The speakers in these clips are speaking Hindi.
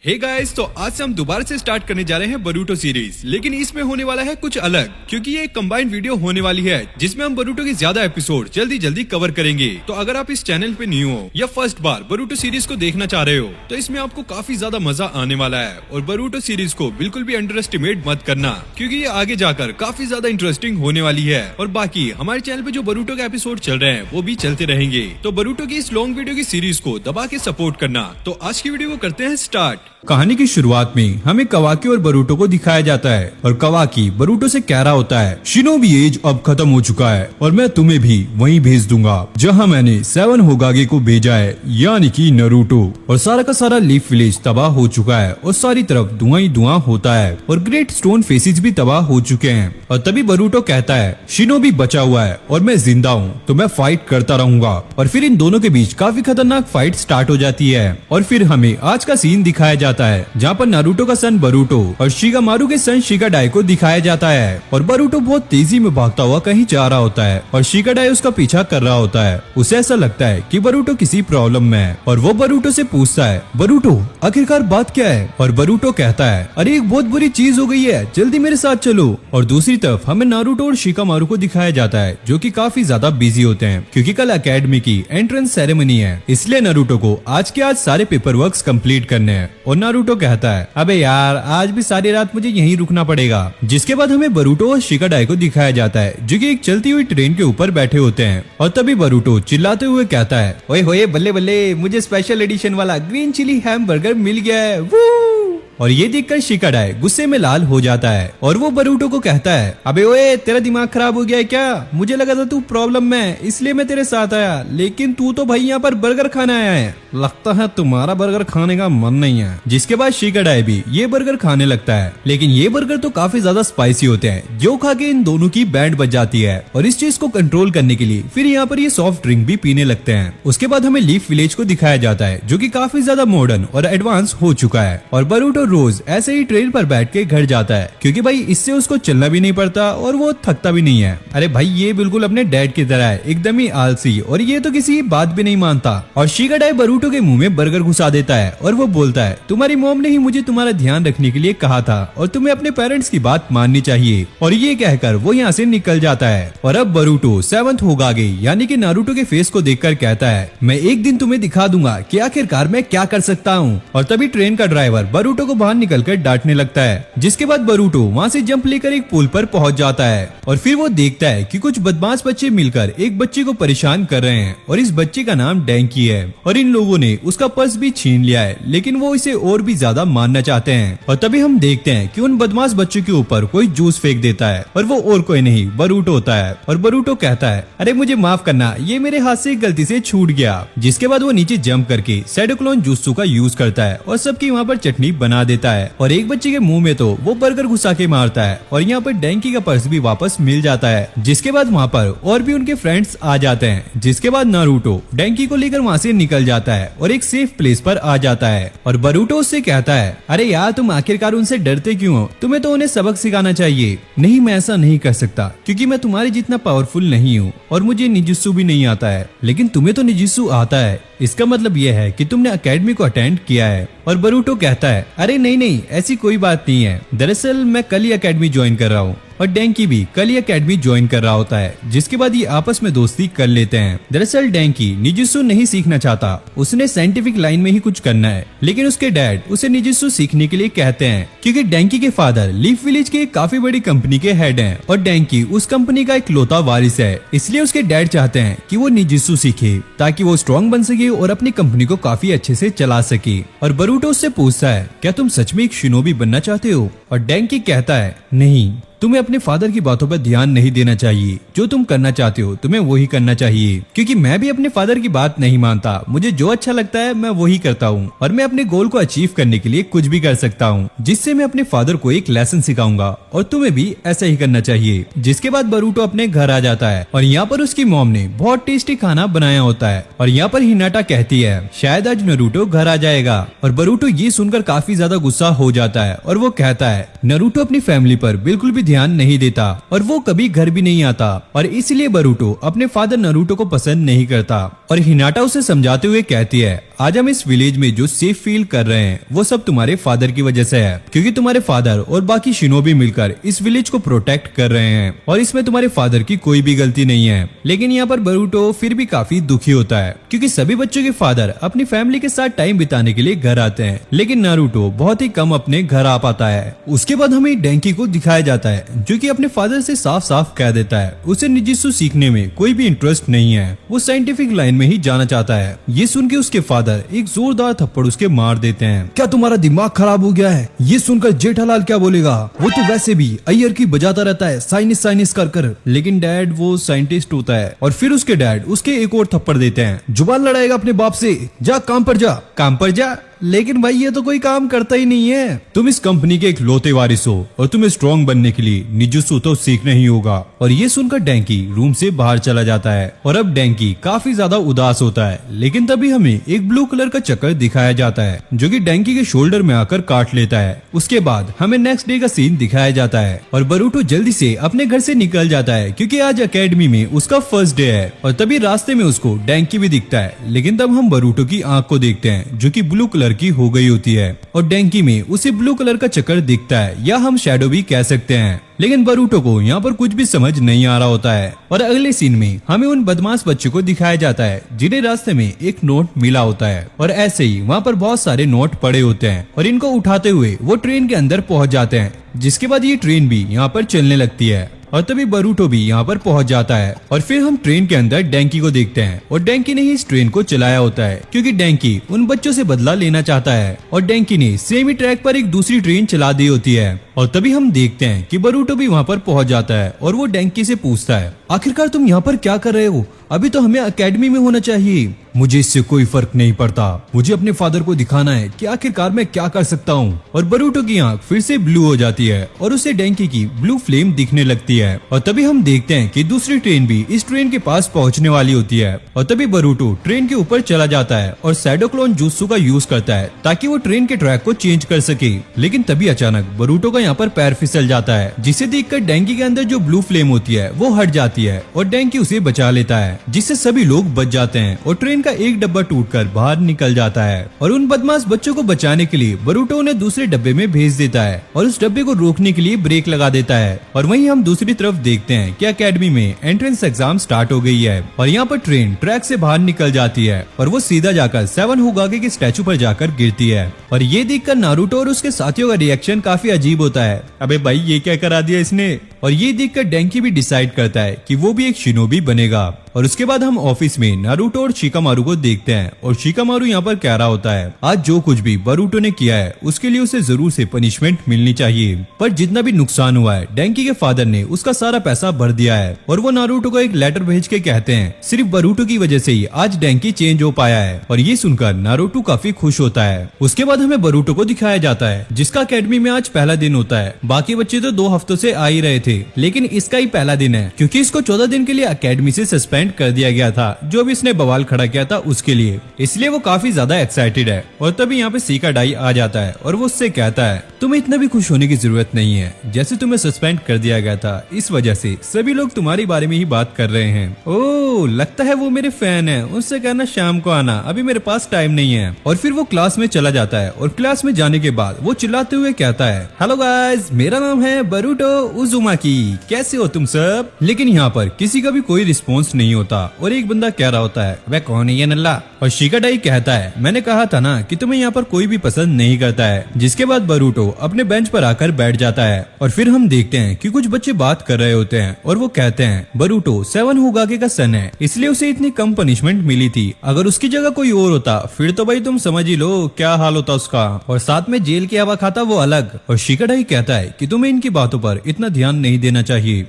हे गाइस, तो आज से हम दोबारा से स्टार्ट करने जा रहे हैं बरूटो सीरीज। लेकिन इसमें होने वाला है कुछ अलग, क्योंकि ये एक कंबाइंड वीडियो होने वाली है जिसमें हम बरूटो के ज्यादा एपिसोड जल्दी जल्दी कवर करेंगे। तो अगर आप इस चैनल पे न्यू हो या फर्स्ट बार बरूटो सीरीज को देखना चाह रहे हो तो इसमें आपको काफी ज्यादा मजा आने वाला है। और बरूटो सीरीज को बिल्कुल भी अंडर एस्टिमेट मत करना, क्योंकि ये आगे जाकर काफी ज्यादा इंटरेस्टिंग होने वाली है। और बाकी हमारे चैनल पे जो बरूटो के एपिसोड चल रहे हैं वो भी चलते रहेंगे। तो बरूटो की इस लॉन्ग वीडियो की सीरीज को दबा के सपोर्ट करना। तो आज की वीडियो को करते हैं स्टार्ट। कहानी की शुरुआत में हमें कवाकी और बरूटो को दिखाया जाता है और कवाकी बरूटो से कह रहा होता है, शिनोबी एज अब खत्म हो चुका है और मैं तुम्हें भी वहीं भेज दूंगा जहां मैंने 7 होगागे को भेजा है, यानी कि नारुतो। और सारा का सारा लीफ विलेज तबाह हो चुका है और सारी तरफ धुआं ही धुआं होता है और ग्रेट स्टोन फेसेस भी तबाह हो चुके हैं। और तभी बरूटो कहता है, शिनोबी बचा हुआ है और मैं जिंदा हूँ तो मैं फाइट करता रहूंगा। और फिर इन दोनों के बीच काफी खतरनाक फाइट स्टार्ट हो जाती है। और फिर हमें आज का सीन दिखाया जाता है जहाँ पर नारुतो का सन बरूटो और शिगामारू के सन शिगाडाई को दिखाया जाता है। और बरूटो बहुत तेजी में भागता हुआ कहीं जा रहा होता है और शिगाडाई उसका पीछा कर रहा होता है। उसे ऐसा लगता है कि बरूटो किसी प्रॉब्लम में है और वो बरूटो से पूछता है, बरूटो आखिरकार बात क्या है? और बरूटो कहता है, अरे एक बहुत बुरी चीज हो गई है, जल्दी मेरे साथ चलो। और दूसरी तरफ हमें नारुतो और शिगामारू को दिखाया जाता है जो कि काफी ज्यादा बिजी होते हैं, क्योंकि कल एकेडमी की एंट्रेंस सेरेमनी है, इसलिए नारुतो को आज के आज सारे पेपर वर्क कंप्लीट करने हैं। और नारुतो कहता है, अबे यार आज भी सारी रात मुझे यहीं रुकना पड़ेगा। जिसके बाद हमें बरूटो और शिगाडाई को दिखाया जाता है जो कि एक चलती हुई ट्रेन के ऊपर बैठे होते हैं। और तभी बरूटो चिल्लाते हुए कहता है, ओए होए बल्ले बल्ले, मुझे स्पेशल एडिशन वाला ग्रीन चिली हैमबर्गर मिल गया है। वू! और ये देखकर शिगाडाई गुस्से में लाल हो जाता है और वो बरूटो को कहता है, अबे ओए तेरा दिमाग खराब हो गया है क्या? मुझे लगा था तू प्रॉब्लम में है इसलिए मैं तेरे साथ आया, लेकिन तू तो भाई यहाँ पर बर्गर खाने आया है। लगता है तुम्हारा बर्गर खाने का मन नहीं है। जिसके बाद शिगाडाई भी ये बर्गर खाने लगता है, लेकिन ये बर्गर तो काफी ज्यादा स्पाइसी होते हैं जो खा के इन दोनों की बैंड बज जाती है। और इस चीज को कंट्रोल करने के लिए फिर यहाँ पर ये सॉफ्ट ड्रिंक भी पीने लगते हैं। उसके बाद हमें लीफ विलेज को दिखाया जाता है जो की काफी ज्यादा मॉडर्न और एडवांस हो चुका है। और बरूटो रोज ऐसे ही ट्रेन पर बैठ के घर जाता है, क्योंकि भाई इससे उसको चलना भी नहीं पड़ता और वो थकता भी नहीं है। अरे भाई ये बिल्कुल अपने डैड की तरह है, एकदम ही आलसी, और ये तो किसी की बात भी नहीं मानता। और शिगाडाई बरूटो के मुंह में बर्गर घुसा देता है और वो बोलता है, तुम्हारी मॉम ने ही मुझे तुम्हारा ध्यान रखने के लिए कहा था और तुम्हें अपने पेरेंट्स की बात माननी चाहिए। और ये कहकर वो यहाँ से निकल जाता है। और अब बरूटो 7th होगागे यानी कि नारुतो के फेस को देखकर कहता है, मैं एक दिन तुम्हें दिखा दूंगा कि आखिरकार मैं क्या कर सकता हूँ। और तभी ट्रेन का ड्राइवर बरूटो को बाहर निकलकर डांटने लगता है। जिसके बाद बरूटो वहाँ से जंप लेकर एक पुल पर पहुंच जाता है और फिर वो देखता है कि कुछ बदमाश बच्चे मिलकर एक बच्चे को परेशान कर रहे हैं और इस बच्चे का नाम डैंकी है। और इन लोगों ने उसका पर्स भी छीन लिया है, लेकिन वो इसे और भी ज्यादा मारना चाहते हैं। और तभी हम देखते हैं कि उन बदमाश बच्चों के ऊपर कोई जूस फेंक देता है और वो और कोई नहीं बरूटो होता है। और बरूटो कहता है, अरे मुझे माफ करना, ये मेरे हाथ से गलती से छूट गया। जिसके बाद वो नीचे जंप करके साइडोक्लोन जूसू का यूज करता है और सबकी वहाँ पर चटनी बना देता है। और एक बच्चे के मुंह में तो वो बर्गर घुसा के मारता है और यहाँ पर डैंकी का पर्स भी वापस मिल जाता है। जिसके बाद वहाँ पर और भी उनके फ्रेंड्स आ जाते हैं। जिसके बाद नारुतो डैंकी को लेकर वहाँ से निकल जाता है और एक सेफ प्लेस पर आ जाता है। और बरूटो उससे कहता है, अरे यार तुम आखिरकार उनसे डरते क्यों हो? तुम्हें तो उन्हें सबक सिखाना चाहिए। नहीं, मैं ऐसा नहीं कर सकता क्योंकि मैं तुम्हारे जितना पावरफुल नहीं हूँ और मुझे निजुत्सु भी नहीं आता है, लेकिन तुम्हें तो निजुत्सु आता है। इसका मतलब यह है कि तुमने एकेडमी को अटेंड किया है। और बरूटो कहता है, अरे नहीं नहीं, ऐसी कोई बात नहीं है, दरअसल मैं कल ही एकेडमी ज्वाइन कर रहा हूँ। और डैंकी भी कल ही एकेडमी ज्वाइन कर रहा होता है। जिसके बाद ये आपस में दोस्ती कर लेते हैं। दरअसल डैंकी निजुत्सु नहीं सीखना चाहता, उसने साइंटिफिक लाइन में ही कुछ करना है, लेकिन उसके डैड उसे निजुत्सु सीखने के लिए कहते हैं, क्योंकि डैंकी के फादर लीफ विलेज के एक काफी बड़ी कंपनी के हेड हैं और डैंकी उस कंपनी का इकलौता वारिस है। इसलिए उसके डैड चाहते हैं कि वो निजुत्सु सीखे ताकि वो स्ट्रॉन्ग बन सके और अपनी कंपनी को काफी अच्छे से चला सके। और बरूटो उससे पूछता है, क्या तुम सच में एक शिनोबी बनना चाहते हो? और डैंकी कहता है, नहीं, तुम्हें अपने फादर की बातों पर ध्यान नहीं देना चाहिए। जो तुम करना चाहते हो तुम्हें वही करना चाहिए, क्योंकि मैं भी अपने फादर की बात नहीं मानता। मुझे जो अच्छा लगता है मैं वही करता हूँ और मैं अपने गोल को अचीव करने के लिए कुछ भी कर सकता हूँ, जिससे मैं अपने फादर को एक लेसन सिखाऊंगा और तुम्हें भी ऐसा ही करना चाहिए। जिसके बाद बरूटो अपने घर आ जाता है और यहाँ पर उसकी मॉम ने बहुत टेस्टी खाना बनाया होता है। और यहाँ पर हिनाटा कहती है, शायद आज नारुतो घर आ जाएगा। और बरूटो ये सुनकर काफी ज्यादा गुस्सा हो जाता है और वो कहता है, नारुतो अपनी फैमिली पर बिल्कुल भी ध्यान नहीं देता और वो कभी घर भी नहीं आता और इसलिए बरूटो अपने फादर नारुतो को पसंद नहीं करता। और हिनाटा उसे समझाते हुए कहती है, आज हम इस विलेज में जो सेफ फील कर रहे हैं वो सब तुम्हारे फादर की वजह से है, क्योंकि तुम्हारे फादर और बाकी शिनोबी मिलकर इस विलेज को प्रोटेक्ट कर रहे हैं और इसमें तुम्हारे फादर की कोई भी गलती नहीं है। लेकिन यहाँ पर बरूटो फिर भी काफी दुखी होता है, क्योंकि सभी बच्चों के फादर अपनी फैमिली के साथ टाइम बिताने के लिए घर आते हैं, लेकिन नारुतो बहुत ही कम अपने घर आ पाता है। उसके बाद हमें डेंकी को दिखाया जाता है, जो कि अपने फादर से साफ साफ कह देता है उसे निजित्सु सीखने में कोई भी इंटरेस्ट नहीं है, वो साइंटिफिक लाइन में ही जाना चाहता है। ये सुन के उसके फादर एक जोरदार थप्पड़ उसके मार देते हैं। क्या तुम्हारा दिमाग खराब हो गया है? ये सुनकर जेठालाल क्या बोलेगा? वो तो वैसे भी अय्यर की बजाता रहता है साइनिस साइनिस कर। लेकिन डैड वो साइंटिस्ट होता है। और फिर उसके डैड उसके एक और थप्पड़ देते हैं। जुबान लड़ाएगा अपने बाप से? जा काम पर जा। काम पर जा? लेकिन भाई ये तो कोई काम करता ही नहीं है। तुम इस कंपनी के इकलौते वारिस हो और तुम्हें स्ट्रॉन्ग बनने के लिए निजुत्सु तो सीखना ही होगा। और ये सुनकर डेंकी रूम से बाहर चला जाता है और अब डेंकी काफी ज्यादा उदास होता है। लेकिन तभी हमें एक ब्लू कलर का चक्कर दिखाया जाता है, जो कि डेंकी के शोल्डर में आकर काट लेता है। उसके बाद हमें नेक्स्ट डे का सीन दिखाया जाता है और बरूटो जल्दी से अपने घर से निकल जाता है, क्योंकि आज एकेडमी में उसका फर्स्ट डे है। और तभी रास्ते में उसको डेंकी भी दिखता है, लेकिन तब हम बरूटो की आंख को देखते हैं, जो कि ब्लू कलर की हो गई होती है और डेंकी में उसे ब्लू कलर का चक्कर दिखता है, या हम शैडो भी कह सकते हैं। लेकिन बरूटो को यहाँ पर कुछ भी समझ नहीं आ रहा होता है। और अगले सीन में हमें उन बदमाश बच्चों को दिखाया जाता है जिन्हें रास्ते में एक नोट मिला होता है और ऐसे ही वहाँ पर बहुत सारे नोट पड़े होते हैं और इनको उठाते हुए वो ट्रेन के अंदर पहुँच जाते हैं, जिसके बाद ये ट्रेन भी यहाँ पर चलने लगती है। और तभी बरूटो भी यहाँ पर पहुंच जाता है और फिर हम ट्रेन के अंदर डेंकी को देखते हैं और डेंकी ने ही इस ट्रेन को चलाया होता है, क्योंकि डेंकी उन बच्चों से बदला लेना चाहता है और डेंकी ने सेम ही ट्रैक पर एक दूसरी ट्रेन चला दी होती है। और तभी हम देखते हैं कि बरूटो भी वहाँ पर पहुंच जाता है और वो डेंकी से पूछता है, आखिरकार तुम यहाँ पर क्या कर रहे हो? अभी तो हमें एकेडमी में होना चाहिए। मुझे इससे कोई फर्क नहीं पड़ता, मुझे अपने फादर को दिखाना है कि आखिरकार मैं क्या कर सकता हूँ। और बरूटो की आंख फिर से ब्लू हो जाती है और उसे डेंकी की ब्लू फ्लेम दिखने लगती है। और तभी हम देखते हैं कि दूसरी ट्रेन भी इस ट्रेन के पास पहुँचने वाली होती है। और तभी बरूटो ट्रेन के ऊपर चला जाता है और शैडो क्लोन जुत्सु का यूज करता है ताकि वो ट्रेन के ट्रैक को चेंज कर सके। लेकिन तभी अचानक बरूटो का यहाँ पर पैर फिसल जाता है, जिसे देखकर डेंकी के अंदर जो ब्लू फ्लेम होती है वो हट जाती है और डेंकी उसे बचा लेता है, जिससे सभी लोग बच जाते हैं और ट्रेन का एक डब्बा टूटकर बाहर निकल जाता है। और उन बदमाश बच्चों को बचाने के लिए बरूटो उन्हें दूसरे डब्बे में भेज देता है और उस डब्बे को रोकने के लिए ब्रेक लगा देता है। और वहीं हम दूसरी तरफ देखते हैं कि एकेडमी में एंट्रेंस एग्जाम स्टार्ट हो गई है और यहाँ पर ट्रेन ट्रैक से बाहर निकल जाती है और वो सीधा जाकर 7 होगागे के स्टैचू पर जाकर गिरती है। और ये देखकर नारुतो और उसके साथियों का रिएक्शन काफी अजीब होता है, अबे भाई ये क्या करा दिया इसने। और ये देखकर डेंकी भी डिसाइड करता है कि वो भी एक शिनोबी बनेगा। और उसके बाद हम ऑफिस में नारुतो और शिकामारू को देखते हैं और शिकामारू यहाँ पर कह रहा होता है, आज जो कुछ भी बरूटो ने किया है उसके लिए उसे जरूर से पनिशमेंट मिलनी चाहिए, पर जितना भी नुकसान हुआ है डेंकी के फादर ने उसका सारा पैसा भर दिया है। और वो नारुतो को एक लेटर भेज के कहते हैं सिर्फ बरूटो की वजह से ही आज डेंकी चेंज हो पाया है। और ये सुनकर नारुतो काफी खुश होता है। उसके बाद हमें बरूटो को दिखाया जाता है, जिसका एकेडमी में आज पहला दिन होता है। बाकी बच्चे तो 2 हफ्तों से आ ही रहे थे, लेकिन इसका ही पहला दिन है, क्योंकि इसको 14 दिन के लिए एकेडमी से सस्पेंड कर दिया गया था, जो भी इसने बवाल खड़ा किया था उसके लिए। इसलिए वो काफी ज्यादा एक्साइटेड है। और तभी यहाँ पे शिकाडाई आ जाता है और वो उससे कहता है, तुम्हें इतना भी खुश होने की जरूरत नहीं है, जैसे तुम्हें सस्पेंड कर दिया गया था इस वजह से सभी लोग तुम्हारे बारे में ही बात कर रहे हैं। ओह, लगता है वो मेरे फैन है, उससे कहना शाम को आना, अभी मेरे पास टाइम नहीं है। और फिर वो क्लास में चला जाता है और क्लास में जाने के बाद वो चिल्लाते हुए कहता है, हेलो गाइस, मेरा नाम है बरूटो उजुमाकी, कैसे हो तुम सब। लेकिन यहाँ पर किसी का भी कोई रिस्पॉन्स नहीं होता और एक बंदा कह रहा होता है, वह कौन है ये नल्ला। और शिकाडाई कहता है, मैंने कहा था ना कि तुम्हें यहाँ पर कोई भी पसंद नहीं करता है। जिसके बाद बरूटो अपने बेंच पर आकर बैठ जाता है और फिर हम देखते हैं कि कुछ बच्चे बात कर रहे होते हैं और वो कहते हैं, बरूटो 7 होगागे का सन है, इसलिए उसे इतनी कम पनिशमेंट मिली थी, अगर उसकी जगह कोई और होता फिर तो भाई तुम समझ ही लो क्या हाल होता उसका, और साथ में जेल की हवा खाता वो अलग। और शिकाडाई कहता है कि तुम्हें इनकी बातों पर इतना ध्यान नहीं देना चाहिए।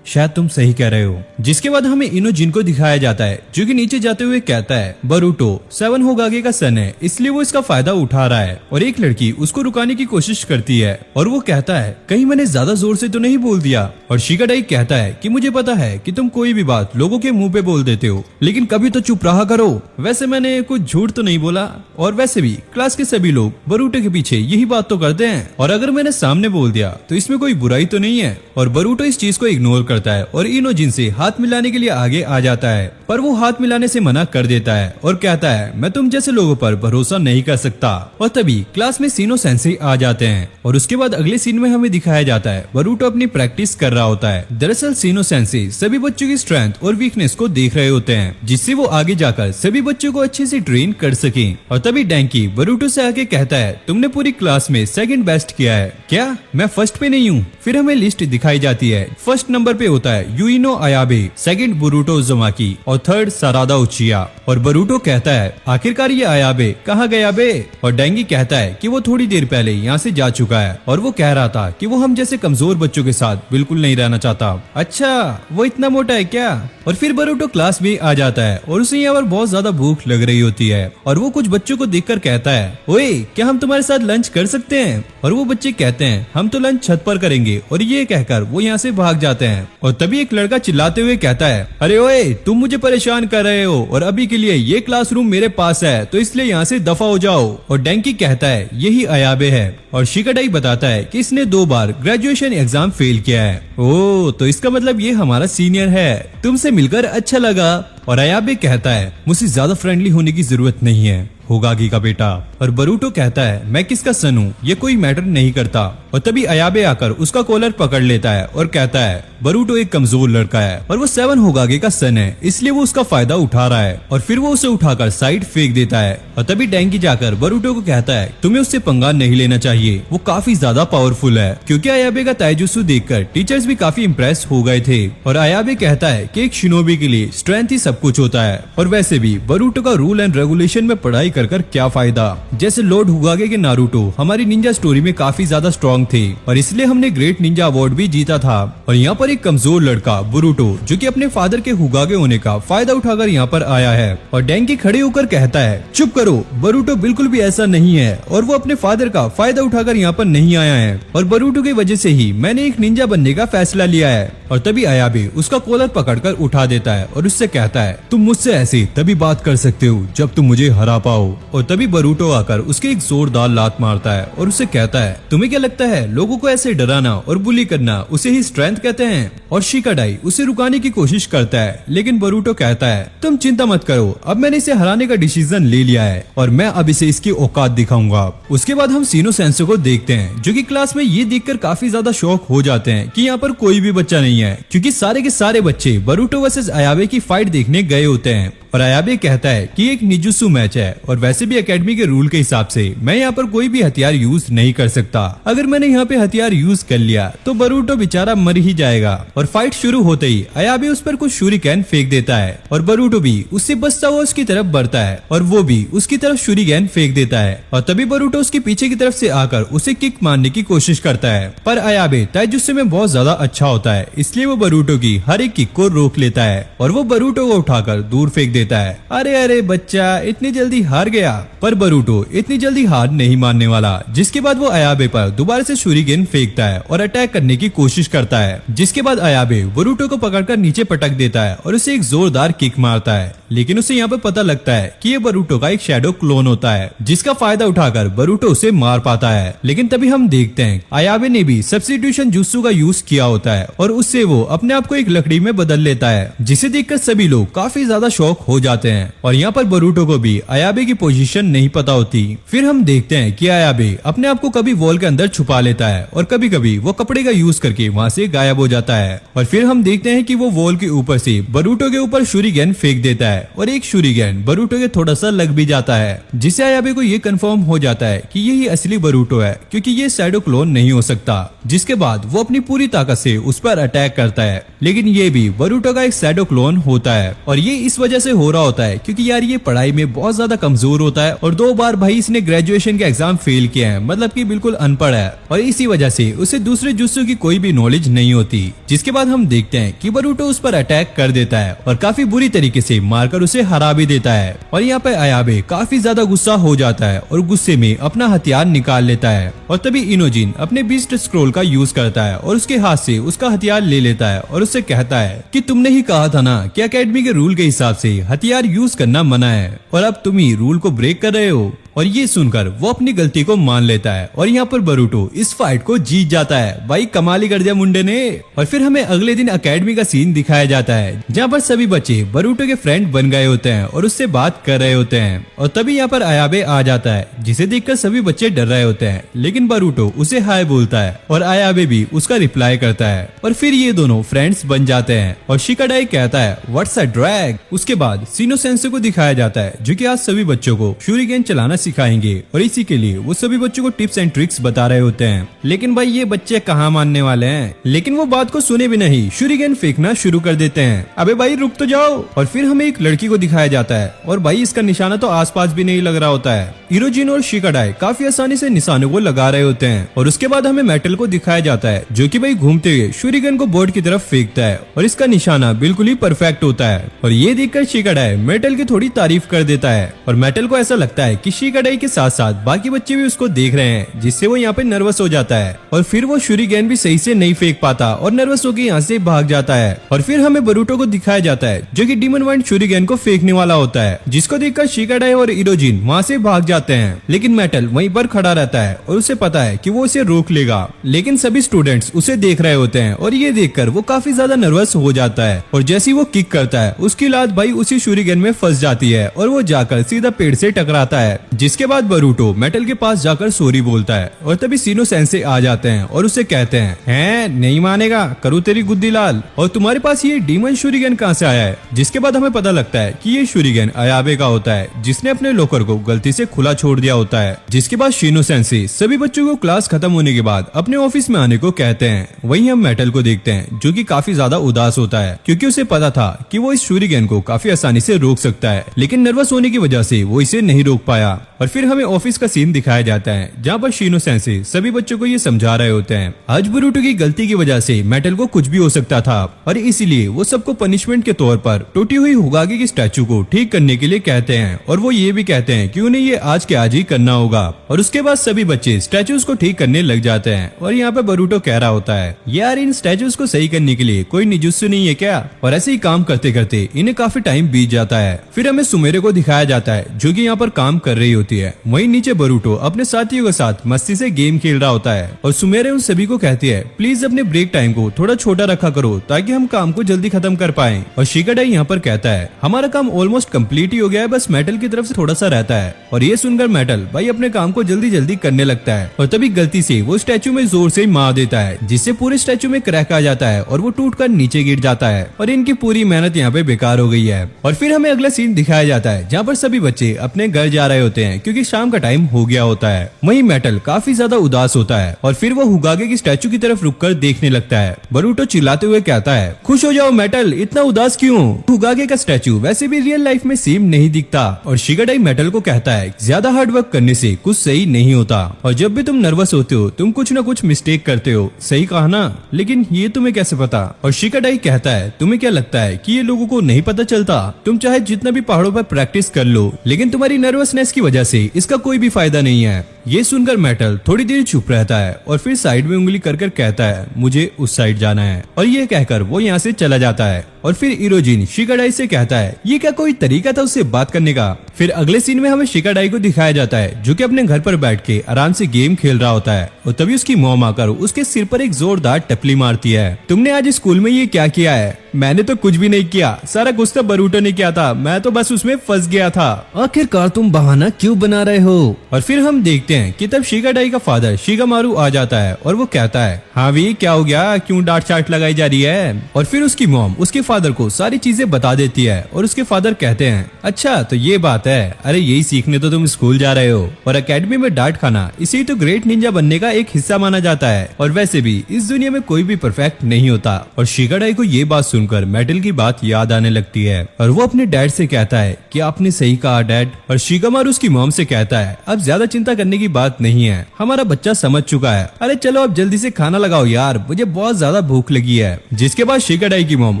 शायद तुम सही कह रहे हो। जिसके बाद हमें इनोजिन को दिखाया जाता है जो कि नीचे जाते हुए कहता है बरूटो 7 होगागे का सन है, इसलिए वो इसका फायदा उठा रहा है। और एक लड़की उसको रुकाने की कोशिश करती है और वो कहता है कहीं मैंने ज्यादा जोर से तो नहीं बोल दिया। और शिकाडाई कहता है कि मुझे पता है कि तुम कोई भी बात लोगों के मुंह पे बोल देते हो, लेकिन कभी तो चुप रहा करो। वैसे मैंने कुछ झूठ तो नहीं बोला, और वैसे भी क्लास के सभी लोग बरूटो के पीछे यही बात तो करते हैं, और अगर मैंने सामने बोल दिया तो इसमें कोई बुराई तो नहीं है। और बरूटो इस चीज को इग्नोर करता है और इनोजिन से हाथ मिलाने के लिए आगे आ जाता है, पर वो हाथ मिलाने से मना कर देता है और कहता है मैं तुम जैसे लोगों पर भरोसा नहीं कर सकता। और तभी क्लास में सीनो सेंसेई आ जाते हैं और उसके बाद अगले सीन में हमें दिखाया जाता है बरूटो अपनी प्रैक्टिस कर रहा होता है। दरअसल सीनो सेंसेई सभी बच्चों की स्ट्रेंथ और वीकनेस को देख रहे होते हैं, जिससे वो आगे जाकर सभी बच्चों को अच्छे से ट्रेन कर सकें। और तभी डैंकी बरूटो से आके कहता है तुमने पूरी क्लास में सेकंड बेस्ट किया है। क्या मैं फर्स्ट पे नहीं हूँ? फिर हमें लिस्ट दिखाई जाती है। फर्स्ट नंबर पे होता है यूइनो अयाबे, सेकंड बरूटो उज़ुमाकी और थर्ड सारादा उचिया। और बरूटो कहता है आखिरकार ये अयाबे कहाँ गया बे? और डैंगी कहता है कि वो थोड़ी देर पहले यहाँ से जा चुका है और वो कह रहा था कि वो हम जैसे कमजोर बच्चों के साथ बिल्कुल नहीं रहना चाहता। अच्छा, वो इतना मोटा है क्या? और फिर बरूटो क्लास में आ जाता है और उसे यहाँ पर बहुत ज्यादा भूख लग रही होती है और वो कुछ बच्चों को देखकर कहता है ओए क्या हम तुम्हारे साथ लंच कर सकते हैं? और वो बच्चे कहते हैं हम तो लंच छत पर करेंगे, और ये कहकर वो यहाँ से भाग जाते हैं। और तभी एक लड़का चिल्लाते हुए कहता है अरे ओए तुम मुझे परेशान कर रहे हो और अभी के लिए ये क्लासरूम मेरे पास है, तो इसलिए यहाँ से दफा हो जाओ। और डैंकी कहता है यही अयाबे है। और शिकाडाई बताता है कि इसने 2 बार ग्रेजुएशन एग्जाम फेल किया है। ओह, तो इसका मतलब ये हमारा सीनियर है। तुमसे मिलकर अच्छा लगा। और अयाबे कहता है मुझसे ज्यादा फ्रेंडली होने की जरूरत नहीं है होगागी का बेटा। और बरूटो कहता है मैं किसका सन हूँ, ये कोई मैटर नहीं करता। और तभी अयाबे आकर उसका कॉलर पकड़ लेता है और कहता है बरूटो एक कमजोर लड़का है और वो 7 होगागे का सन है, इसलिए वो उसका फायदा उठा रहा है। और फिर वो उसे उठाकर साइड फेंक देता है। और तभी डैंगी जाकर बरूटो को कहता है तुम्हें उससे पंगा नहीं लेना चाहिए, वो काफी ज्यादा पावरफुल है। क्योंकि अयाबे का ताइजुत्सु देखकर टीचर्स भी काफी इम्प्रेस हो गए थे। और अयाबे कहता है कि एक शिनोबी के लिए स्ट्रेंथ ही सब कुछ होता है, और वैसे भी बरूटो का रूल एंड रेगुलेशन में पढ़ाई कर क्या फायदा। जैसे लॉर्ड हुगागे के नारुतो हमारी निंजा स्टोरी में काफी ज्यादा स्ट्रॉन्ग थे और इसलिए हमने ग्रेट निंजा अवार्ड भी जीता था। और यहाँ पर एक कमजोर लड़का बरूटो जो कि अपने फादर के हुगागे होने का फायदा उठाकर यहाँ पर आया है। और डैंकी खड़े होकर कहता है चुप करो, बरूटो बिल्कुल भी ऐसा नहीं है और वो अपने फादर का फायदा उठाकर यहाँ पर नहीं आया है, और बरूटो की वजह से ही मैंने एक निंजा बनने का फैसला लिया है। और तभी अयाबे उसका कॉलर पकड़कर उठा देता है और उससे कहता है तुम मुझसे ऐसे तभी बात कर सकते हो जब तुम मुझे हरा पाओ। और तभी बरूटो आकर उसके एक जोरदार लात मारता है और उससे कहता है तुम्हें क्या लगता है लोगों को ऐसे डराना और बुली करना उसे ही स्ट्रेंथ कहते हैं? और शिकाडाई उसे रुकाने की कोशिश करता है, लेकिन बरूटो कहता है तुम चिंता मत करो, अब मैंने इसे हराने का डिसीजन ले लिया है और मैं अब इसे इसकी औकात दिखाऊंगा। उसके बाद हम सीनो सेंसो को देखते हैं जो कि क्लास में ये देखकर काफी ज्यादा शॉक हो जाते हैं कि यहाँ पर कोई भी बच्चा नहीं है, क्योंकि सारे के सारे बच्चे बरूटो वर्सेस अयाबे की फाइट देखने गए होते हैं। और अयाबे कहता है कि एक निजुत्सु मैच है और वैसे भी एकेडमी के रूल के हिसाब से मैं यहाँ पर कोई भी हथियार यूज नहीं कर सकता। अगर मैंने यहाँ पे हथियार यूज कर लिया तो बरूटो बेचारा मर ही जाएगा। और फाइट शुरू होते ही अयाबे उस पर कुछ शूरिकेन फेंक देता है और बरूटो भी उससे बचता हुआ उसकी तरफ बढ़ता है और वो भी उसकी तरफ शूरिकेन फेंक देता है। और तभी बरूटो उसके पीछे की तरफ से आकर उसे किक मारने की कोशिश करता है, पर अयाबे ताइजुत्सु में बहुत ज्यादा अच्छा होता है, इसलिए वो बरूटो की हर एक किक को रोक लेता है और वो बरूटो को उठाकर दूर फेंक देता है। अरे अरे बच्चा इतनी जल्दी हार गया। पर बरूटो इतनी जल्दी हार नहीं मानने वाला, जिसके बाद वो अयाबे पर दोबारा से शूरिकेन फेंकता है और अटैक करने की कोशिश करता है, जिसके बाद अयाबे बरूटो को पकड़कर नीचे पटक देता है और उसे एक जोरदार किक मारता है। लेकिन उसे यहाँ पर पता लगता है कि ये बरूटो का एक शैडो क्लोन होता है, जिसका फायदा उठाकर बरूटो उसे मार पाता है। लेकिन तभी हम देखते हैं अयाबे ने भी सब्स्टिट्यूशन जुत्सु का यूज किया होता है और उससे वो अपने आप को एक लकड़ी में बदल लेता है, जिसे देखकर सभी लोग काफी ज्यादा शॉक हो जाते हैं। और यहाँ पर बरूटो को भी अयाबे की पोजीशन नहीं पता होती। फिर हम देखते हैं कि अयाबे अपने आप को कभी वॉल के अंदर छुपा लेता है और कभी कभी वो कपड़े का यूज करके वहाँ से गायब हो जाता है। और फिर हम देखते हैं कि वो वॉल के ऊपर से बरूटो के ऊपर शूरिकेन फेंक देता है और एक शूरिकेन बरूटो के थोड़ा सा लग भी जाता है, जिससे अयाबे को ये कंफर्म हो जाता है कि यही असली बरूटो है, क्योंकि ये शैडो क्लोन नहीं हो सकता। जिसके बाद वो अपनी पूरी ताकत से उस पर अटैक करता है लेकिन ये भी बरूटो का एक शैडो क्लोन होता है और ये इस वजह से हो रहा होता है क्योंकि यार ये पढ़ाई में बहुत ज्यादा कमजोर होता है और 2 बार भाई इसने ग्रेजुएशन के एग्जाम फेल किया है, मतलब कि बिल्कुल अनपढ़ है और इसी वजह से उसे दूसरे जुत्सु की कोई भी नॉलेज नहीं होती। जिसके बाद हम देखते हैं कि बरूटो उस पर अटैक कर देता है और काफी बुरी तरीके से मारकर उसे हरा भी देता है और यहाँ पे अयाबे काफी ज्यादा गुस्सा हो जाता है और गुस्से में अपना हथियार निकाल लेता है और तभी इनोजिन अपने बीस्ट स्क्रोल का यूज करता है और उसके हाथ से उसका हथियार ले लेता है और उससे कहता है कि तुमने ही कहा था ना कि एकेडमी के रूल के हिसाब से हथियार यूज करना मना है और अब तुम ही रूल को ब्रेक कर रहे हो। और ये सुनकर वो अपनी गलती को मान लेता है और यहाँ पर बरूटो इस फाइट को जीत जाता है। भाई कमाल ही कर दिया मुंडे ने। और फिर हमें अगले दिन एकेडमी का सीन दिखाया जाता है जहाँ पर सभी बच्चे बरूटो के फ्रेंड बन गए होते हैं और उससे बात कर रहे होते हैं और तभी यहाँ पर अयाबे आ जाता है जिसे देखकर सभी बच्चे डर रहे होते हैं, लेकिन बरूटो उसे हाय बोलता है और अयाबे भी उसका रिप्लाई करता है और फिर ये दोनों फ्रेंड्स बन जाते हैं और शिकाडाई कहता है व्हाट्स अ ड्रैग। उसके बाद शिनो सेंसे को दिखाया जाता है जो कि आज सभी बच्चों को शूरिगेन चलाना सिखाएंगे और इसी के लिए वो सभी बच्चों को टिप्स एंड ट्रिक्स बता रहे होते हैं। लेकिन भाई ये बच्चे कहाँ मानने वाले हैं, लेकिन वो बात को सुने भी नहीं, शूरिगेन फेंकना शुरू कर देते हैं। अबे भाई रुक तो जाओ। और फिर हमें एक लड़की को दिखाया जाता है और भाई इसका निशाना तो आसपास भी नहीं लग रहा होता है। इरोजिन और शिकाडाई काफी आसानी से निशानों को लगा रहे होते हैं और उसके बाद हमें मेटल को दिखाया जाता है जो कि भाई घूमते हुए शूरिगेन को बोर्ड की तरफ फेंकता है और इसका निशाना बिल्कुल ही परफेक्ट होता है। और ये देखकर शिकाडाई मेटल की थोड़ी तारीफ कर देता है और मेटल को ऐसा लगता है कि शिकाडाई के साथ साथ बाकी बच्चे भी उसको देख रहे हैं, जिससे वो यहाँ पे नर्वस हो जाता है और फिर वो शूरिगेन भी सही से नहीं फेंक पाता और नर्वस होकर यहाँ से भाग जाता है। और फिर हमें बरूटो को दिखाया जाता है जो कि डीमन वाइंड शूरिगेन को फेंकने वाला होता है, जिसको देखकर शिकाडाई और इरोजिन वहाँ से भाग जाते हैं। लेकिन मेटल वहीं पर खड़ा रहता है और उसे पता है कि वो उसे रोक लेगा, लेकिन सभी स्टूडेंट्स उसे देख रहे होते हैं और ये देखकर वो काफी ज्यादा नर्वस हो जाता है और जैसे ही वो किक करता है उसकी लात भाई उसी शूरिगेन में फंस जाती है और वो जाकर सीधा पेड़ से टकराता है। जिसके बाद बरूटो मेटल के पास जाकर सॉरी बोलता है और तभी शिनो सेंसे आ जाते हैं और उसे कहते हैं नहीं मानेगा, करूँ तेरी गुद्दी लाल, और तुम्हारे पास ये डीमन शूरिगेन कहाँ से आया है। जिसके बाद हमें पता लगता है कि ये शूरिगेन अयाबे का होता है जिसने अपने लॉकर को गलती से खुला छोड़ दिया होता है। जिसके बाद शिनो सेंसे सभी बच्चों को क्लास खत्म होने के बाद अपने ऑफिस में आने को कहते हैं। वहीं हम मेटल को देखते हैं जो कि काफी ज्यादा उदास होता है क्योंकि उसे पता था कि वो इस शूरिगेन को काफी आसानी से रोक सकता है, लेकिन नर्वस होने की वजह से वो इसे नहीं रोक पाया। और फिर हमें ऑफिस का सीन दिखाया जाता है जहाँ पर शिनो सेंसे सभी बच्चों को ये समझा रहे होते हैं आज बरूटो की गलती की वजह से मेटल को कुछ भी हो सकता था और इसीलिए वो सबको पनिशमेंट के तौर पर टूटी हुई होगागे की स्टैचू को ठीक करने के लिए कहते हैं और वो ये भी कहते हैं कि उन्हें ये आज के आज ही करना होगा। और उसके बाद सभी बच्चे स्टैचूज को ठीक करने लग जाते हैं और यहाँ पे बरूटो कह रहा होता है यार इन स्टैचूज को सही करने के लिए कोई निजुत्सु नहीं है क्या। और ऐसे ही काम करते करते इन्हें काफी टाइम बीत जाता है। फिर हमें सुमेरे को दिखाया जाता है जो कि यहाँ पर काम कर रही होती है। वहीं नीचे बरूटो अपने साथियों के साथ मस्ती से गेम खेल रहा होता है और सुमेरे उन सभी को कहती है प्लीज अपने ब्रेक टाइम को थोड़ा छोटा रखा करो ताकि हम काम को जल्दी खत्म कर पाएं। और शिकाडाई यहाँ पर कहता है हमारा काम ऑलमोस्ट कंप्लीट ही हो गया है, बस मेटल की तरफ से थोड़ा सा रहता है। और ये सुनकर मेटल भाई अपने काम को जल्दी जल्दी करने लगता है और तभी गलती से वो स्टैचू में जोर से मार देता है जिससे पूरे स्टैचू में क्रैक आ जाता है और वो टूटकर नीचे गिर जाता है और इनकी पूरी मेहनत यहाँ पे बेकार हो गई है। और फिर हमें अगला सीन दिखाया जाता है जहाँ पर सभी बच्चे अपने घर जा रहे होते हैं क्योंकि शाम का टाइम हो गया होता है। वहीं मेटल काफी ज्यादा उदास होता है और फिर वो होगागे की स्टैचू की तरफ रुककर देखने लगता है। बरूटो चिल्लाते हुए कहता है खुश हो जाओ मेटल, इतना उदास क्यों। होगागे का स्टैचू वैसे भी रियल लाइफ में सेम नहीं दिखता। और शिकाडाई मेटल को कहता है ज्यादा हार्ड वर्क करने से कुछ सही नहीं होता और जब भी तुम नर्वस होते हो तुम कुछ न कुछ मिस्टेक करते हो, सही कहा ना, लेकिन ये तुम्हें कैसे पता। और शिकाडाई कहता है तुम्हें क्या लगता है कि ये लोगों को नहीं पता चलता, तुम चाहे जितना भी पहाड़ों पर प्रैक्टिस कर लो लेकिन तुम्हारी नर्वसनेस की वजह से इसका कोई भी फायदा नहीं है। ये सुनकर मेटल थोड़ी देर चुप रहता है और फिर साइड में उंगली कर कहता है मुझे उस साइड जाना है और ये कहकर वो यहाँ से चला जाता है। और फिर इरोजिन शिकाडाई से कहता है ये क्या कोई तरीका था उससे बात करने का। फिर अगले सीन में हमें शिकाडाई को दिखाया जाता है जो कि अपने घर पर बैठ के आराम से गेम खेल रहा होता है और तभी उसकी मॉम आकर उसके सिर पर एक जोरदार टपली मारती है। तुमने आज स्कूल में ये क्या किया है। मैंने तो कुछ भी नहीं किया, सारा गुस्सा बरूटो ने किया था, मैं तो बस उसमें फंस गया था। आखिरकार तुम बहाना क्यों बना रहे हो। और फिर हम देखते देखते हैं कि तब शिगाडाई का फादर शिगामारू आ जाता है और वो कहता है, हाँ भी क्या हो गया, क्यों डांट चाट लगाई जा रही है। और फिर उसकी मॉम उसके फादर को सारी चीजें बता देती है और उसके फादर कहते हैं, अच्छा तो ये बात है, अरे यही सीखने तो तुम स्कूल जा रहे हो और एकेडमी में डांट खाना इसी तो ग्रेट निंजा बनने का एक हिस्सा माना जाता है। और वैसे भी इस दुनिया में कोई भी परफेक्ट नहीं होता। और शिगाडाई को ये बात सुनकर मेटल की बात याद आने लगती है और वो अपने डैड से कहता है कि आपने सही कहा डैड। और शिगामारू उसकी मॉम से कहता है, अब ज्यादा चिंता करने की बात नहीं है, हमारा बच्चा समझ चुका है, अरे चलो अब जल्दी से खाना लगाओ यार, मुझे बहुत ज्यादा भूख लगी है। जिसके बाद शिगाडाई की मॉम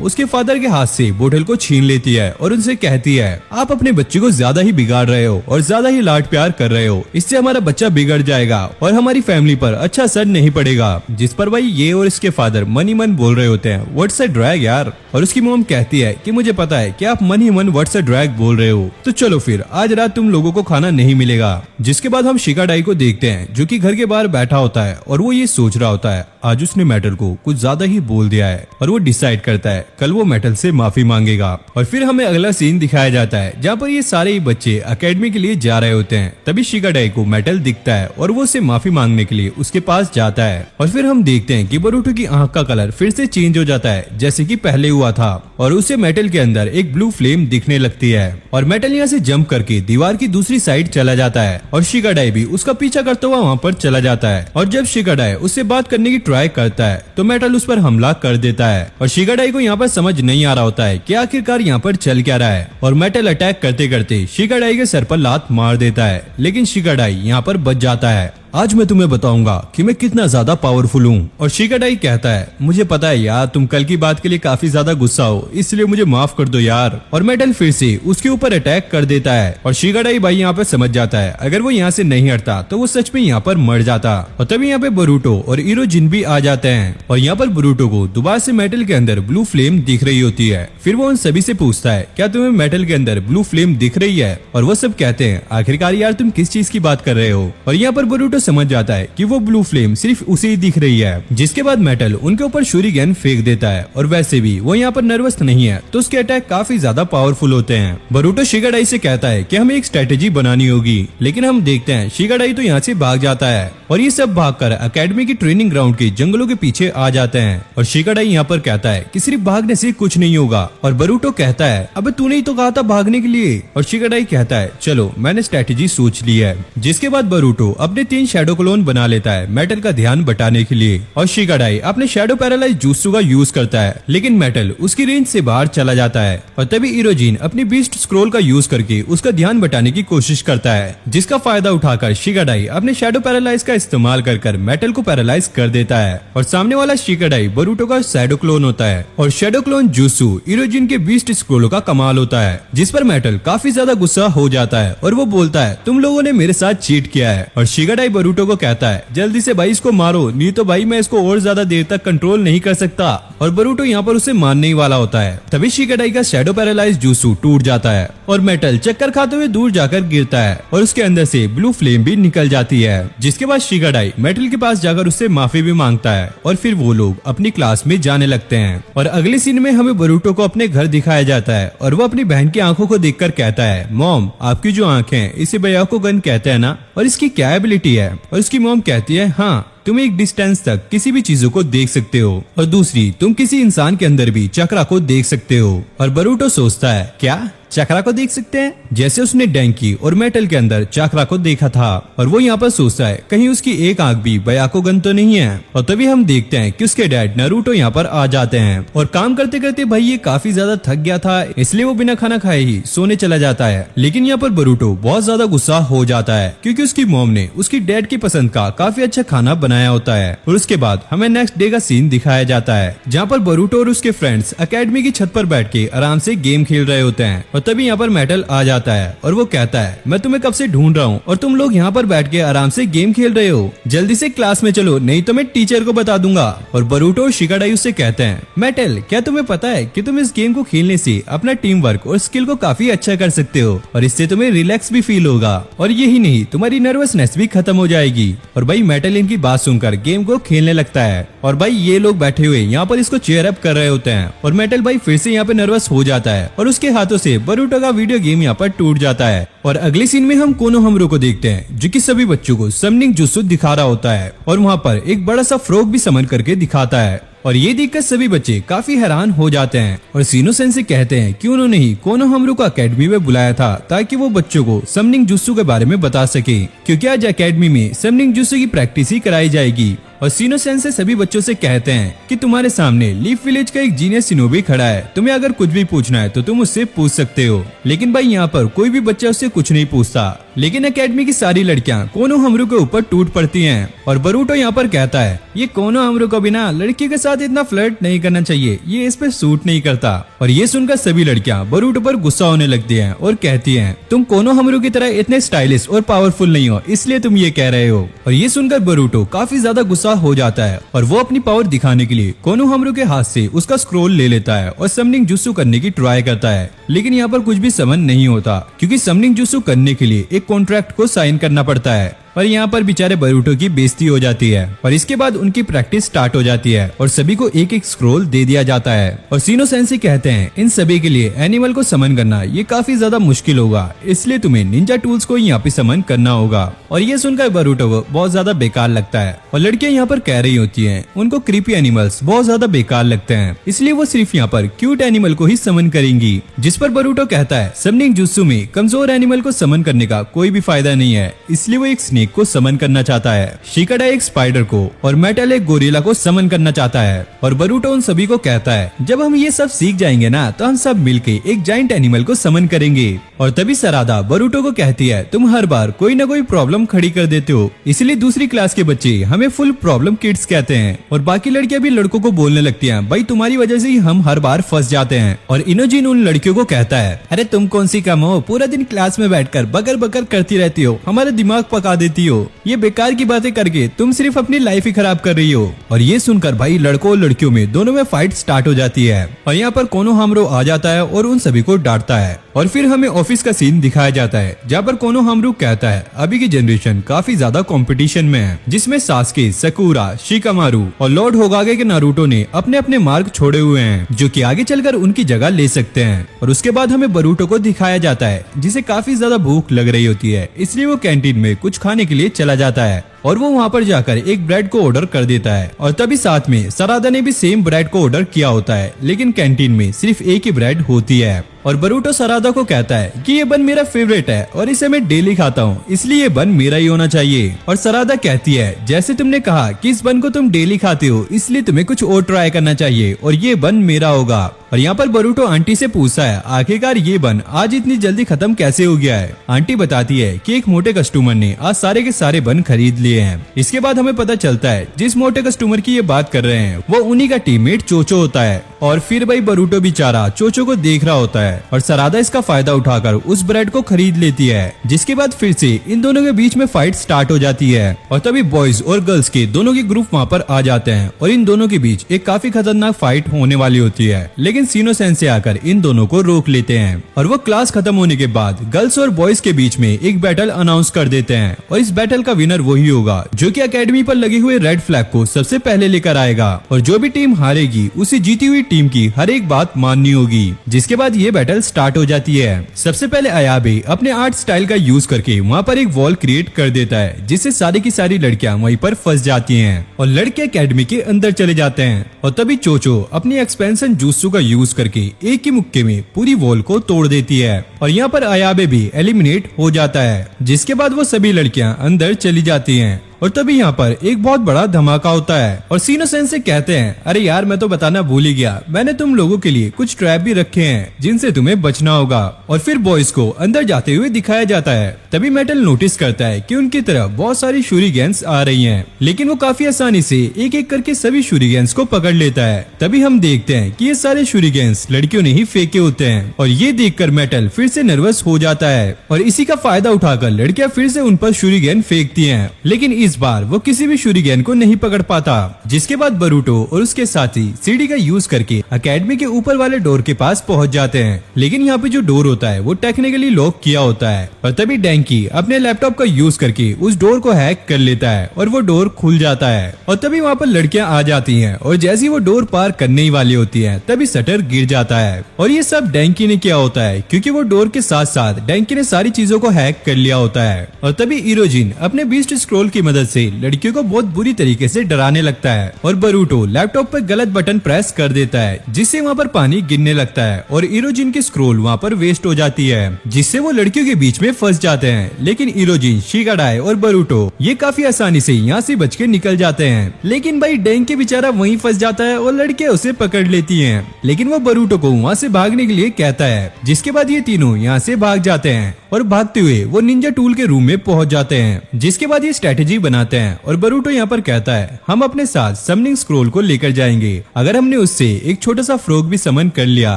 उसके फादर के हाथ से बोतल को छीन लेती है और उनसे कहती है, आप अपने बच्चे को ज्यादा ही बिगाड़ रहे हो और ज्यादा ही लाड प्यार कर रहे हो, इससे हमारा बच्चा बिगड़ जाएगा और हमारी फैमिली पर अच्छा असर नहीं पड़ेगा। जिस पर भाई ये और इसके फादर मन ही मन बोल रहे होते हैं, व्हाट्स अ ड्रैग यार। और उसकी मॉम कहती है कि मुझे पता है कि आप मन ही मन व्हाट्स अ ड्रैग बोल रहे हो, तो चलो फिर आज रात तुम लोगों को खाना नहीं मिलेगा। जिसके बाद हम शिगाडाई को देखते हैं जो कि घर के बाहर बैठा होता है और वो ये सोच रहा होता है आज उसने मेटल को कुछ ज्यादा ही बोल दिया है और वो डिसाइड करता है कल वो मेटल से माफी मांगेगा। और फिर हमें अगला सीन दिखाया जाता है जहाँ पर ये सारे ही बच्चे एकेडमी के लिए जा रहे होते हैं। तभी शिगाडाई को मेटल दिखता है और वो उसे माफी मांगने के लिए उसके पास जाता है। और फिर हम देखते हैं कि बोरुटो की आंख का कलर फिर से चेंज हो जाता है जैसे कि पहले हुआ था और उसे मेटल के अंदर एक ब्लू फ्लेम दिखने लगती है और मेटल यहाँ से जंप करके दीवार की दूसरी साइड चला जाता है और शिगाडाई भी उसका पीछा करता हुआ वहाँ पर चला जाता है। और जब शिगाडाई उससे बात करने की ट्राई करता है तो मेटल उस पर हमला कर देता है और शिगाडाई को यहाँ पर समझ नहीं आ रहा होता है कि आखिरकार यहाँ पर चल क्या रहा है। और मेटल अटैक करते करते शिगाडाई के सर पर लात मार देता है, लेकिन शिगाडाई यहाँ पर बच जाता है। आज मैं तुम्हें बताऊंगा कि मैं कितना ज्यादा पावरफुल हूँ। और शिगाडाई कहता है, मुझे पता है यार तुम कल की बात के लिए काफी ज्यादा गुस्सा हो, इसलिए मुझे माफ कर दो यार। और मेटल फिर से उसके ऊपर अटैक कर देता है और शिगाडाई भाई यहाँ पे समझ जाता है अगर वो यहाँ से नहीं हटता तो वो सच में यहाँ पर मर जाता। और तभी यहाँ पे बोरुटो और इरोजिन भी आ जाते हैं और यहाँ पर बोरुटो को दोबारा से मेटल के अंदर ब्लू फ्लेम दिख रही होती है। फिर वो उन सभी से पूछता है, क्या तुम्हें मेटल के अंदर ब्लू फ्लेम दिख रही है? और वो सब कहते हैं, आखिरकार यार तुम किस चीज की बात कर रहे हो? और यहाँ पर बोरुटो समझ जाता है कि वो ब्लू फ्लेम सिर्फ उसे ही दिख रही है। जिसके बाद मेटल उनके ऊपर शूरिगन फेंक देता है और वैसे भी वो यहाँ पर नर्वस नहीं है तो उसके अटैक काफी ज्यादा पावरफुल होते हैं। बोरुटो शिगाडाई से कहता है कि हमें एक स्ट्रेटेजी बनानी होगी, लेकिन हम देखते हैं शिगाडाई तो यहाँ से भाग जाता है और ये सब भागकर एकेडमी की ट्रेनिंग ग्राउंड के जंगलों के पीछे आ जाते हैं। और शिगाडाई यहाँ पर कहता है कि सिर्फ भागने से कुछ नहीं होगा। और बोरुटो कहता है, अबे तूने ही तो कहा था भागने के लिए। और शिगाडाई कहता है, चलो मैंने स्ट्रेटेजी सोच ली है। जिसके बाद बोरुटो अपने 3 शैडो क्लोन बना लेता है मेटल का ध्यान बटाने के लिए और शिगाडाई अपने शैडो पैरालाइज जुत्सु का यूज करता है, लेकिन मेटल उसकी रेंज से बाहर चला जाता है। और तभी इरोजिन अपनी बीस्ट स्क्रोल का यूज करके उसका ध्यान बटाने की कोशिश करता है, जिसका फायदा उठाकर शिगाडाई अपने शैडो पैरालाइज का इस्तेमाल कर मेटल को पैरालाइज कर देता है। और सामने वाला शिगाडाई बोरुटो का शैडो क्लोन होता है और शैडो क्लोन जुत्सु इरोजिन के बीस्ट स्क्रोलों का कमाल होता है, जिस पर मेटल काफी ज्यादा गुस्सा हो जाता है और वो बोलता है, तुम लोगों ने मेरे साथ चीट किया है। और शिगाडाई बोरुटो को कहता है, जल्दी से भाई इसको मारो, नहीं तो भाई मैं इसको और ज्यादा देर तक कंट्रोल नहीं कर सकता। और बोरुटो यहाँ पर उसे मारने ही वाला होता है। तभी शिगाडाई का शैडो पैरालाइज जुत्सु टूट जाता है और मेटल चक्कर खाते हुए दूर जाकर गिरता है और उसके अंदर से ब्लू फ्लेम भी निकल जाती है। जिसके बाद शिगाडाई मेटल के पास जाकर उससे माफी भी मांगता है और फिर वो लोग अपनी क्लास में जाने लगते हैं। और अगले सीन में हमें बोरुटो को अपने घर दिखाया जाता है और वो अपनी बहन की आंखों को देखकर कहता है, मॉम आपकी जो आंखें हैं इसे बयाकुगन कहते हैं ना, और इसकी क्या एबिलिटी है? और उसकी मॉम कहती है, हाँ तुम एक डिस्टेंस तक किसी भी चीजों को देख सकते हो और दूसरी तुम किसी इंसान के अंदर भी चक्रा को देख सकते हो। और बोरुटो सोचता है, क्या चक्रा को देख सकते हैं? जैसे उसने डेंकी और मेटल के अंदर चक्रा को देखा था। और वो यहाँ पर सोचता है कहीं उसकी एक आंख भी बयाकुगन तो नहीं है। और तभी हम देखते हैं कि उसके डैड नारुतो यहाँ पर आ जाते हैं और काम करते करते भाई ये काफी ज्यादा थक गया था, इसलिए वो बिना खाना खाए ही सोने चला जाता है। लेकिन यहाँ पर बोरुटो बहुत ज्यादा गुस्सा हो जाता है क्योंकि उसकी मॉम ने उसकी डैड की पसंद का काफी अच्छा खाना बनाया होता है। और उसके बाद हमें नेक्स्ट डे का सीन दिखाया जाता है जहाँ पर बोरुटो और उसके फ्रेंड्स एकेडमी की छत पर बैठ के आराम से गेम खेल रहे होते हैं। और तभी यहाँ पर मेटल आ जाता है और वो कहता है, मैं तुम्हें कब से ढूंढ रहा हूँ और तुम लोग यहाँ पर बैठ के आराम से गेम खेल रहे हो, जल्दी से क्लास में चलो नहीं तो मैं टीचर को बता दूंगा। और बोरुटो और शिगाडाई उससे कहते हैं, मेटल क्या तुम्हें पता है कि तुम इस गेम को खेलने से अपना टीम वर्क और स्किल को काफी अच्छा कर सकते हो और इससे तुम्हें रिलैक्स भी फील होगा और यही नहीं तुम्हारी नर्वसनेस भी खत्म हो जाएगी। और भाई मेटल इनकी बात सुनकर गेम को खेलने लगता है और भाई ये लोग बैठे हुए यहाँ पर इसको चेयर अप कर रहे होते हैं और मेटल भाई फिर से यहाँ पे नर्वस हो जाता है और उसके हाथों से बरूटो का वीडियो गेम यहाँ पर टूट जाता है और अगले सीन में हम कोनोहामारू को देखते हैं जो कि सभी बच्चों को समनिंग जुत्सु दिखा रहा होता है और वहाँ पर एक बड़ा सा फ्रॉग भी समन करके दिखाता है और ये देखकर सभी बच्चे काफी हैरान हो जाते हैं और सीनो सेंसे कहते हैं कि उन्होंने ही कोनोहामारू को एकेडमी में बुलाया था ताकि वो बच्चों को समनिंग जुत्सु के बारे में बता सके, क्योंकि आज एकेडमी में समनिंग जुत्सु की प्रैक्टिस ही कराई जाएगी। और सीनो सेंसे सभी बच्चों से कहते हैं कि तुम्हारे सामने लीफ विलेज का एक जीनियस शिनोबी खड़ा है, तुम्हें अगर कुछ भी पूछना है तो तुम उससे पूछ सकते हो। लेकिन भाई यहाँ पर कोई भी बच्चा उससे कुछ नहीं पूछता, लेकिन एकेडमी की सारी लड़कियां कोनोहामारू के ऊपर टूट पड़ती हैं और बरूटो यहाँ पर कहता है ये कोनोहामारू को बिना लड़की के साथ इतना फ्लर्ट नहीं करना चाहिए, ये इस पे सूट नहीं करता। और ये सुनकर सभी लड़कियां बरूटो पर गुस्सा होने लगती हैं और कहती हैं तुम कोनोहामारू की तरह इतने स्टाइलिश और पावरफुल नहीं हो इसलिए तुम ये कह रहे हो। और ये सुनकर बरूटो काफी ज्यादा गुस्सा हो जाता है और वो अपनी पावर दिखाने के लिए कोनोहामारू के हाथ से उसका स्क्रोल ले लेता है और समनिंग जुत्सु करने की ट्राई करता है। लेकिन यहाँ पर कुछ भी समन नहीं होता क्योंकि समनिंग जुत्सु करने के लिए एक कॉन्ट्रैक्ट को साइन करना पड़ता है और यहाँ पर बेचारे बरूटो की बेइज्जती हो जाती है और इसके बाद उनकी प्रैक्टिस स्टार्ट हो जाती है और सभी को एक एक स्क्रोल दे दिया जाता है। और सीनो सेंसे कहते हैं इन सभी के लिए एनिमल को समन करना ये काफी ज्यादा मुश्किल होगा, इसलिए तुम्हें निंजा टूल्स को यहाँ पे समन करना होगा। और ये सुनकर बरूटो को बहुत ज्यादा बेकार लगता है और लड़कियां यहाँ पर कह रही होती है उनको क्रीपी एनिमल्स बहुत ज्यादा बेकार लगते हैं, इसलिए वो सिर्फ यहाँ पर क्यूट एनिमल को ही समन करेंगी। जिस पर बरूटो कहता है समनिंग जुत्सु में कमजोर एनिमल को समन करने का कोई भी फायदा नहीं है, इसलिए वो एक स्नेक को समन करना चाहता है, शिकाडा एक स्पाइडर को और मेटल एक गोरिल्ला को समन करना चाहता है। और बरूटो उन सभी को कहता है जब हम ये सब सीख जाएंगे ना तो हम सब मिलके एक जाइंट एनिमल को समन करेंगे। और तभी सरादा बरूटो को कहती है तुम हर बार कोई ना कोई प्रॉब्लम खड़ी कर देते हो, इसलिए दूसरी क्लास के बच्चे हमें फुल प्रॉब्लम किड्स कहते हैं। और बाकी लड़कियां भी लड़कों को बोलने लगती हैं भाई तुम्हारी वजह से ही हम हर बार फंस जाते हैं। और इनोजिन उन लड़कियों को कहता है अरे तुम कौन सी कम हो, पूरा दिन क्लास में बैठकर बकर बकर करती रहती हो, हमारा दिमाग पका देती हो, ये बेकार की बातें करके तुम सिर्फ अपनी लाइफ ही खराब कर रही हो। और ये सुनकर भाई लड़कों और लड़कियों में दोनों में फाइट स्टार्ट हो जाती है और यहाँ पर कोनोहामारू आ जाता है और उन सभी को डांटता है। और फिर हमें ऑफिस का सीन दिखाया जाता है जहाँ पर कोनोहामारू कहता है अभी की जनरेशन काफी ज्यादा कंपटीशन में है, जिसमें सास्के, सकुरा, शिकामारू और लॉर्ड होगागे के नारुतो ने अपने अपने मार्ग छोड़े हुए हैं जो कि आगे चलकर उनकी जगह ले सकते हैं। और उसके बाद हमें बरूटो को दिखाया जाता है जिसे काफी ज्यादा भूख लग रही होती है, इसलिए वो कैंटीन में कुछ खाने के लिए चला जाता है और वो वहाँ पर जाकर एक ब्रेड को ऑर्डर कर देता है। और तभी साथ में सरादा ने भी सेम ब्रेड को ऑर्डर किया होता है, लेकिन कैंटीन में सिर्फ एक ही ब्रेड होती है। और बरूटो सरादा को कहता है कि ये बन मेरा फेवरेट है और इसे मैं डेली खाता हूँ, इसलिए ये बन मेरा ही होना चाहिए। और सरादा कहती है जैसे तुमने कहा कि इस बन को तुम डेली खाते हो इसलिए तुम्हें कुछ और ट्राई करना चाहिए और ये बन मेरा होगा। और यहाँ पर बरूटो आंटी से पूछता है आखिरकार ये बन आज इतनी जल्दी खत्म कैसे हो गया है। आंटी बताती है कि एक मोटे कस्टमर ने आज सारे के सारे बन खरीद लिए हैं। इसके बाद हमें पता चलता है जिस मोटे कस्टमर की ये बात कर रहे हैं वो उन्हीं का टीममेट चोचो होता है। और फिर भाई बरूटो बेचारा चोचो को देख रहा होता है और सरादा इसका फायदा उठाकर उस ब्रेड को खरीद लेती है, जिसके बाद फिर से इन दोनों के बीच में फाइट स्टार्ट हो जाती है। और तभी बॉयज और गर्ल्स के दोनों के ग्रुप वहाँ पर आ जाते हैं और इन दोनों के बीच एक काफी खतरनाक फाइट होने वाली होती है, लेकिन सीनो सेंसे आकर इन दोनों को रोक लेते हैं। और वो क्लास खत्म होने के बाद गर्ल्स और बॉयज के बीच में एक बैटल अनाउंस कर देते हैं और इस बैटल का विनर वही होगा जो कि एकेडमी पर लगे हुए रेड फ्लैग को सबसे पहले लेकर आएगा। और जो भी टीम हारेगी उसे जीती हुई टीम की हर एक बात माननी होगी। जिसके बाद ये बैटल स्टार्ट हो जाती है। सबसे पहले अयाबे अपने आर्ट स्टाइल का यूज करके वहाँ पर एक वॉल क्रिएट कर देता है, जिससे सारी की सारी लड़कियां वहीं पर फंस जाती हैं और लड़के एकेडमी के अंदर चले जाते हैं। और तभी चोचो अपनी एक्सपेंशन जुत्सु का यूज करके एक ही मुक्के में पूरी वॉल को तोड़ देती है और यहाँ पर अयाबे भी एलिमिनेट हो जाता है। जिसके बाद वो सभी लड़कियां अंदर चली जाती हैं और तभी यहाँ पर एक बहुत बड़ा धमाका होता है और सीनो सेंसे कहते हैं अरे यार मैं तो बताना भूल ही गया, मैंने तुम लोगों के लिए कुछ ट्रैप भी रखे हैं जिनसे तुम्हें बचना होगा। और फिर बॉयज को अंदर जाते हुए दिखाया जाता है। तभी मेटल नोटिस करता है कि उनकी तरफ बहुत सारी शूरिगेन्स आ रही हैं, लेकिन वो काफी आसानी से एक एक करके सभी शूरिगेन्स को पकड़ लेता है। तभी हम देखते हैं कि ये सारे शूरिगेन्स लड़कियों ने ही फेंके होते हैं और ये देखकर मेटल फिर से नर्वस हो जाता है और इसी का फायदा उठाकर लड़कियां फिर से उन पर शूरिगेन फेंकती हैं। लेकिन इस बार वो किसी भी शूरिगेन को नहीं पकड़ पाता। जिसके बाद बरूटो और उसके साथी सीढ़ी का यूज करके एकेडमी के ऊपर वाले डोर के पास पहुंच जाते हैं। लेकिन यहाँ पे जो डोर होता है वो टेक्निकली लॉक किया होता है और तभी डैंकी अपने लैपटॉप का यूज करके उस डोर को हैक कर लेता है और वो डोर खुल जाता है। और तभी वहाँ पर लड़कियां आ जाती हैं और जैसे ही वो डोर पार करने ही वाली होती है तभी शटर गिर जाता है। और ये सब डैंकी ने किया होता है क्योंकि वो डोर के साथ साथ डैंकी ने सारी चीजों को हैक कर लिया होता है। और तभी इरोजिन अपने बीस्ट स्क्रॉल की मदद से लड़कियों को बहुत बुरी तरीके से डराने लगता है और बरूटो लैपटॉप पर गलत बटन प्रेस कर देता है जिससे वहाँ पर पानी गिरने लगता है और इरोजिन की स्क्रॉल वहाँ पर वेस्ट हो जाती है जिससे वो लड़कियों के बीच में फंस जाते हैं। लेकिन इरोजिन, शिगाडाई और बरूटो ये काफी आसानी से यहाँ से बच के निकल जाते हैं। लेकिन भाई डैंकी बेचारा वहीं फंस जाता है और लड़कियां उसे पकड़ लेती हैं। लेकिन वो बरूटो को वहाँ से भागने के लिए कहता है जिसके बाद ये तीनों यहाँ से भाग जाते हैं और भागते हुए वो निंजा टूल के रूम में पहुंच जाते हैं। जिसके बाद ये स्ट्रेटेजी बनाते हैं और बरूटो यहाँ पर कहता है हम अपने साथ समनिंग स्क्रोल को लेकर जाएंगे। अगर हमने उससे एक छोटा सा फ्रॉग भी समन कर लिया